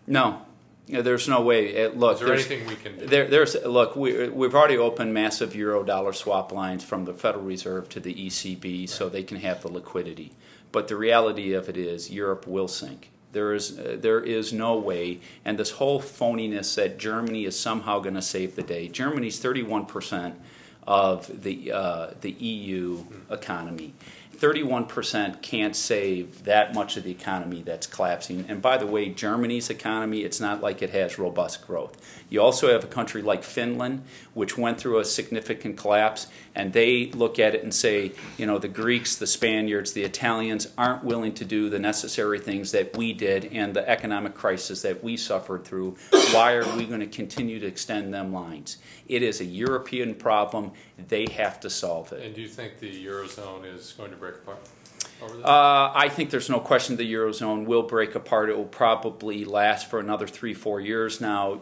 No. There's no way. Look, is there anything we can do? Look, we've already opened massive euro-dollar swap lines from the Federal Reserve to the ECB so they can have the liquidity. But the reality of it is Europe will sink. There is no way, and this whole phoniness that Germany is somehow going to save the day. Germany's 31% of the EU economy. 31% can't save that much of the economy that's collapsing. And by the way, Germany's economy, it's not like it has robust growth. You also have a country like Finland, which went through a significant collapse, and they look at it and say, the Greeks, the Spaniards, the Italians aren't willing to do the necessary things that we did and the economic crisis that we suffered through. Why are we going to continue to extend them lines? It is a European problem. They have to solve it. And do you think the Eurozone is going to break apart over this? I think there's no question the Eurozone will break apart. It will probably last for another 3-4 years now.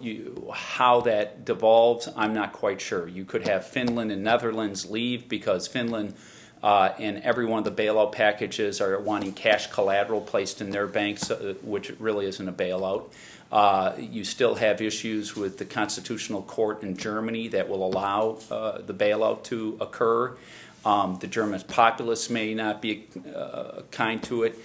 How that devolves, I'm not quite sure. You could have Finland and Netherlands leave because Finland and every one of the bailout packages are wanting cash collateral placed in their banks, which really isn't a bailout. You still have issues with the Constitutional Court in Germany that will allow the bailout to occur. The German populace may not be kind to it.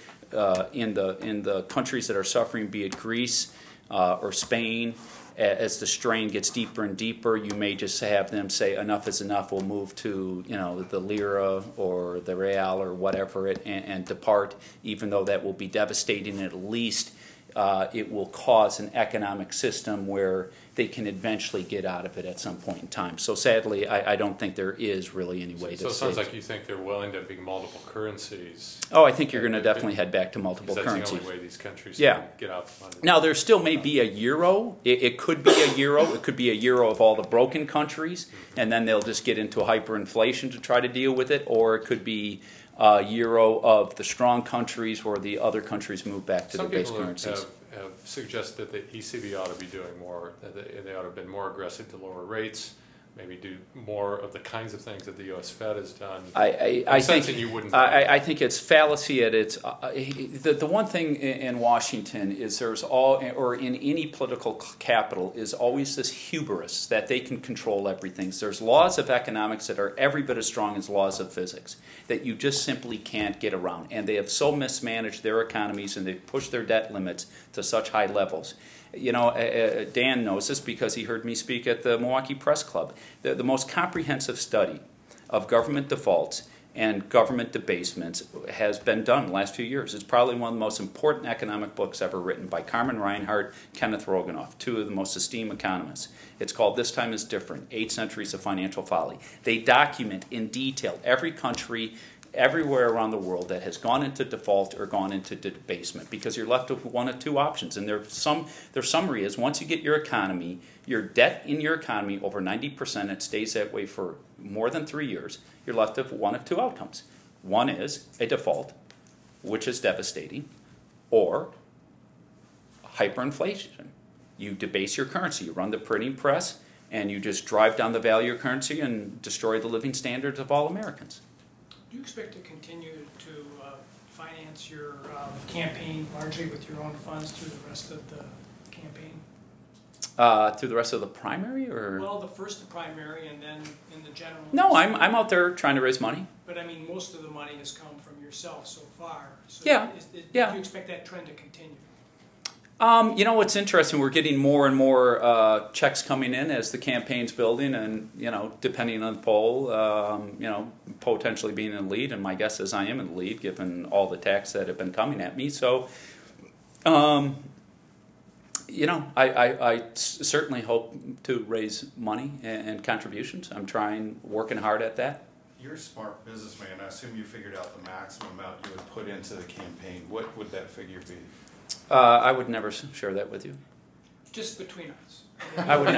In the countries that are suffering, be it Greece or Spain, as the strain gets deeper and deeper, you may just have them say enough is enough. We'll move to the lira or the real or whatever and depart. Even though that will be devastating, at least it will cause an economic system where they can eventually get out of it at some point in time. So sadly, I don't think there is really any way to. So it sounds like you think they're willing to be multiple currencies. Oh, I think you're going to definitely head back to multiple currencies. That's the only way these countries can get out from under. Now, there still may be a euro. It could be a euro. It could be a euro of all the broken countries, and then they'll just get into hyperinflation to try to deal with it. Or it could be a euro of the strong countries where the other countries move back to the base currencies. Some people have suggested that the ECB ought to be doing more, that they ought to have been more aggressive to lower rates, maybe do more of the kinds of things that the U.S. Fed has done. I think it's fallacy at its. The one thing in Washington is or in any political capital is always this hubris that they can control everything. So there's laws of economics that are every bit as strong as laws of physics that you just simply can't get around. And they have so mismanaged their economies and they've pushed their debt limits to such high levels. Dan knows this because he heard me speak at the Milwaukee Press Club. The most comprehensive study of government defaults and government debasements has been done in the last few years. It's probably one of the most important economic books ever written by Carmen Reinhart, Kenneth Rogonoff, two of the most esteemed economists. It's called This Time is Different, 8 Centuries of Financial Folly. They document in detail every country everywhere around the world that has gone into default or gone into debasement, because you're left with one of two options. And their summary is once you get your economy, your debt in your economy over 90%, it stays that way for more than 3 years, you're left with one of two outcomes. One is a default, which is devastating, or hyperinflation. You debase your currency, you run the printing press, and you just drive down the value of your currency and destroy the living standards of all Americans. Do you expect to continue to finance your campaign largely with your own funds through the rest of the campaign? Through the rest of the primary, or? Well, the primary, and then in the general. No, I'm out there trying to raise money. But I mean, most of the money has come from yourself so far. So yeah. Do you expect that trend to continue? What's interesting, we're getting more and more checks coming in as the campaign's building, and, depending on the poll, potentially being in the lead, and my guess is I am in the lead given all the attacks that have been coming at me. So, I certainly hope to raise money and contributions. I'm working hard at that. You're a smart businessman. I assume you figured out the maximum amount you would put into the campaign. What would that figure be? I would never share that with you. Just between us. I would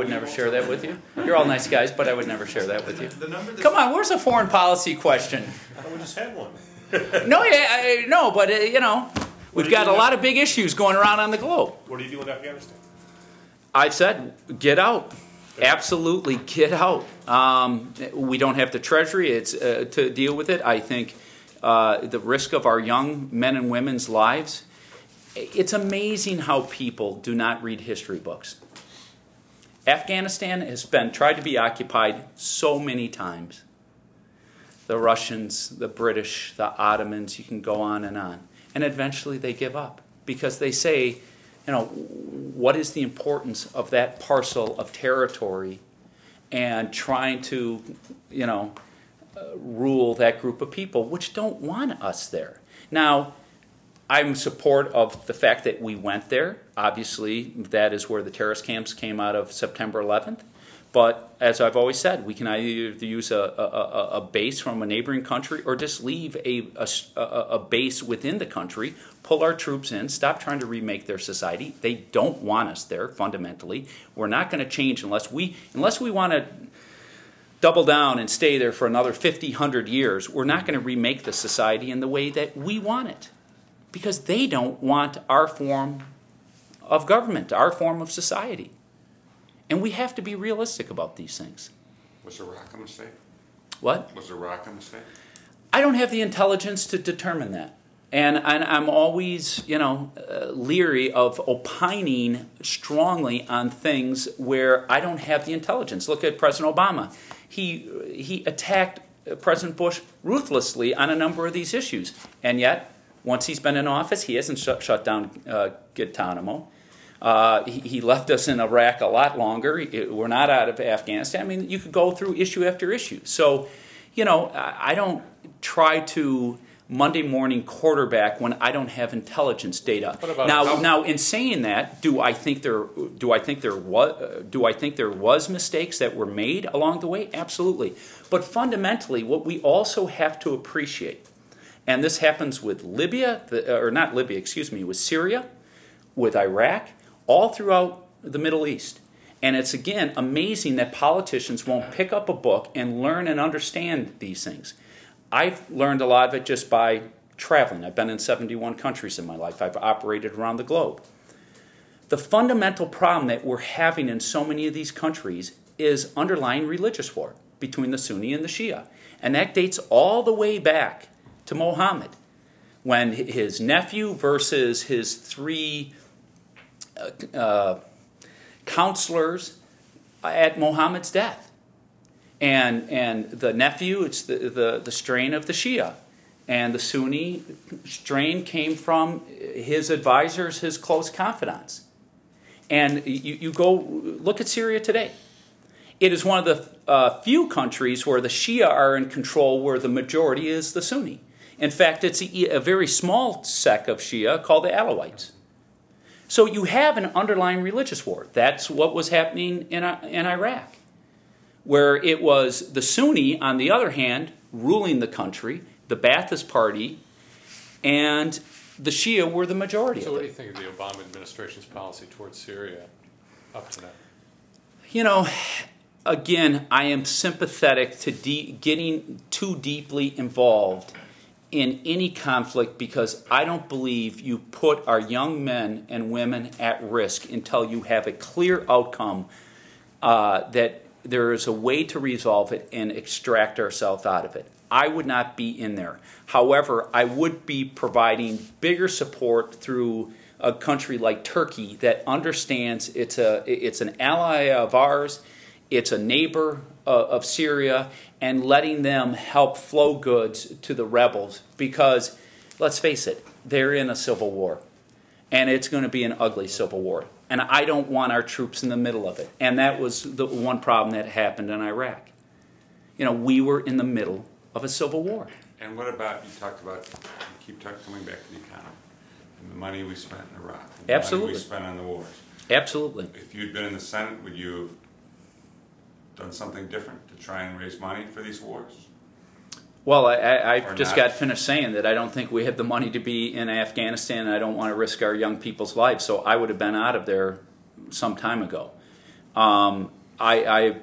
never share that with you. You're all nice guys, but I would never share that with you. Come on, where's a foreign policy question? We just had one. No, but we've got a lot of big issues going around on the globe. What do you do in Afghanistan? I've said, get out. Absolutely, get out. We don't have the treasury to deal with it. I think the risk of our young men and women's lives. It's amazing how people do not read history books. Afghanistan has tried to be occupied so many times. The Russians, the British, the Ottomans, you can go on. And eventually they give up because they say, what is the importance of that parcel of territory and trying to, rule that group of people, which don't want us there. Now, I'm in support of the fact that we went there. Obviously, that is where the terrorist camps came out of September 11th. But as I've always said, we can either use a base from a neighboring country or just leave a base within the country, pull our troops in, stop trying to remake their society. They don't want us there, fundamentally. We're not going to change unless we want to double down and stay there for another 50, 100 years. We're not going to remake the society in the way that we want it. Because they don't want our form of government, our form of society. And we have to be realistic about these things. Was Iraq a mistake? What? Was Iraq a mistake? I don't have the intelligence to determine that. And I'm always, leery of opining strongly on things where I don't have the intelligence. Look at President Obama. He attacked President Bush ruthlessly on a number of these issues. And yet, once he's been in office, he hasn't shut down Guantanamo. He left us in Iraq a lot longer. We're not out of Afghanistan. I mean, you could go through issue after issue. So, I don't try to Monday morning quarterback when I don't have intelligence data. Now, in saying that, do I think there was mistakes that were made along the way? Absolutely. But fundamentally, what we also have to appreciate, and this happens with with Syria, with Iraq, all throughout the Middle East. And it's, again, amazing that politicians won't pick up a book and learn and understand these things. I've learned a lot of it just by traveling. I've been in 71 countries in my life. I've operated around the globe. The fundamental problem that we're having in so many of these countries is underlying religious war between the Sunni and the Shia. And that dates all the way back to Muhammad, when his nephew versus his three counselors at Muhammad's death. And the nephew, it's the strain of the Shia. And the Sunni strain came from his advisors, his close confidants. And you go look at Syria today. It is one of the few countries where the Shia are in control, where the majority is the Sunni. In fact, it's a very small sect of Shia called the Alawites. So you have an underlying religious war. That's what was happening in Iraq, where it was the Sunni, on the other hand, ruling the country, the Ba'athist Party, and the Shia were the majority of it. So what do you think of the Obama administration's policy towards Syria up to now? Again, I am sympathetic to getting too deeply involved in any conflict, because I don't believe you put our young men and women at risk until you have a clear outcome that there is a way to resolve it and extract ourselves out of it. I would not be in there. However, I would be providing bigger support through a country like Turkey that understands it's an ally of ours, it's a neighbor of Syria, and letting them help flow goods to the rebels, because, let's face it, they're in a civil war, and it's going to be an ugly civil war. And I don't want our troops in the middle of it. And that was the one problem that happened in Iraq. We were in the middle of a civil war. And what about, you keep coming back to the economy, and the money we spent in Iraq, and the money we spent on the wars. Absolutely. If you'd been in the Senate, would you have done something different to try and raise money for these wars? Well, I just got finished saying that I don't think we have the money to be in Afghanistan, and I don't want to risk our young people's lives, so I would have been out of there some time ago. I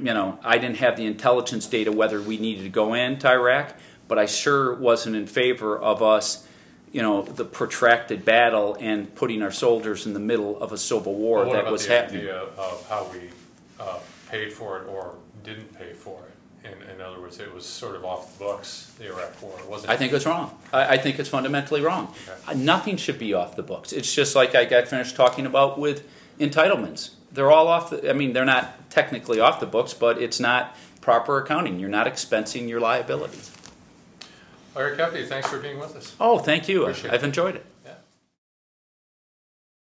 didn't have the intelligence data whether we needed to go into Iraq, but I sure wasn't in favor of us, the protracted battle and putting our soldiers in the middle of a civil war that was happening. What about the idea of how we paid for it or didn't pay for it? In other words, it was sort of off the books, the Iraq War. I think it's wrong. I think it's fundamentally wrong. Okay. Nothing should be off the books. It's just like I got finished talking about with entitlements. They're all off they're not technically off the books, but it's not proper accounting. You're not expensing your liabilities. Eric Hovde, thanks for being with us. Oh, thank you. Appreciate it. I've enjoyed it.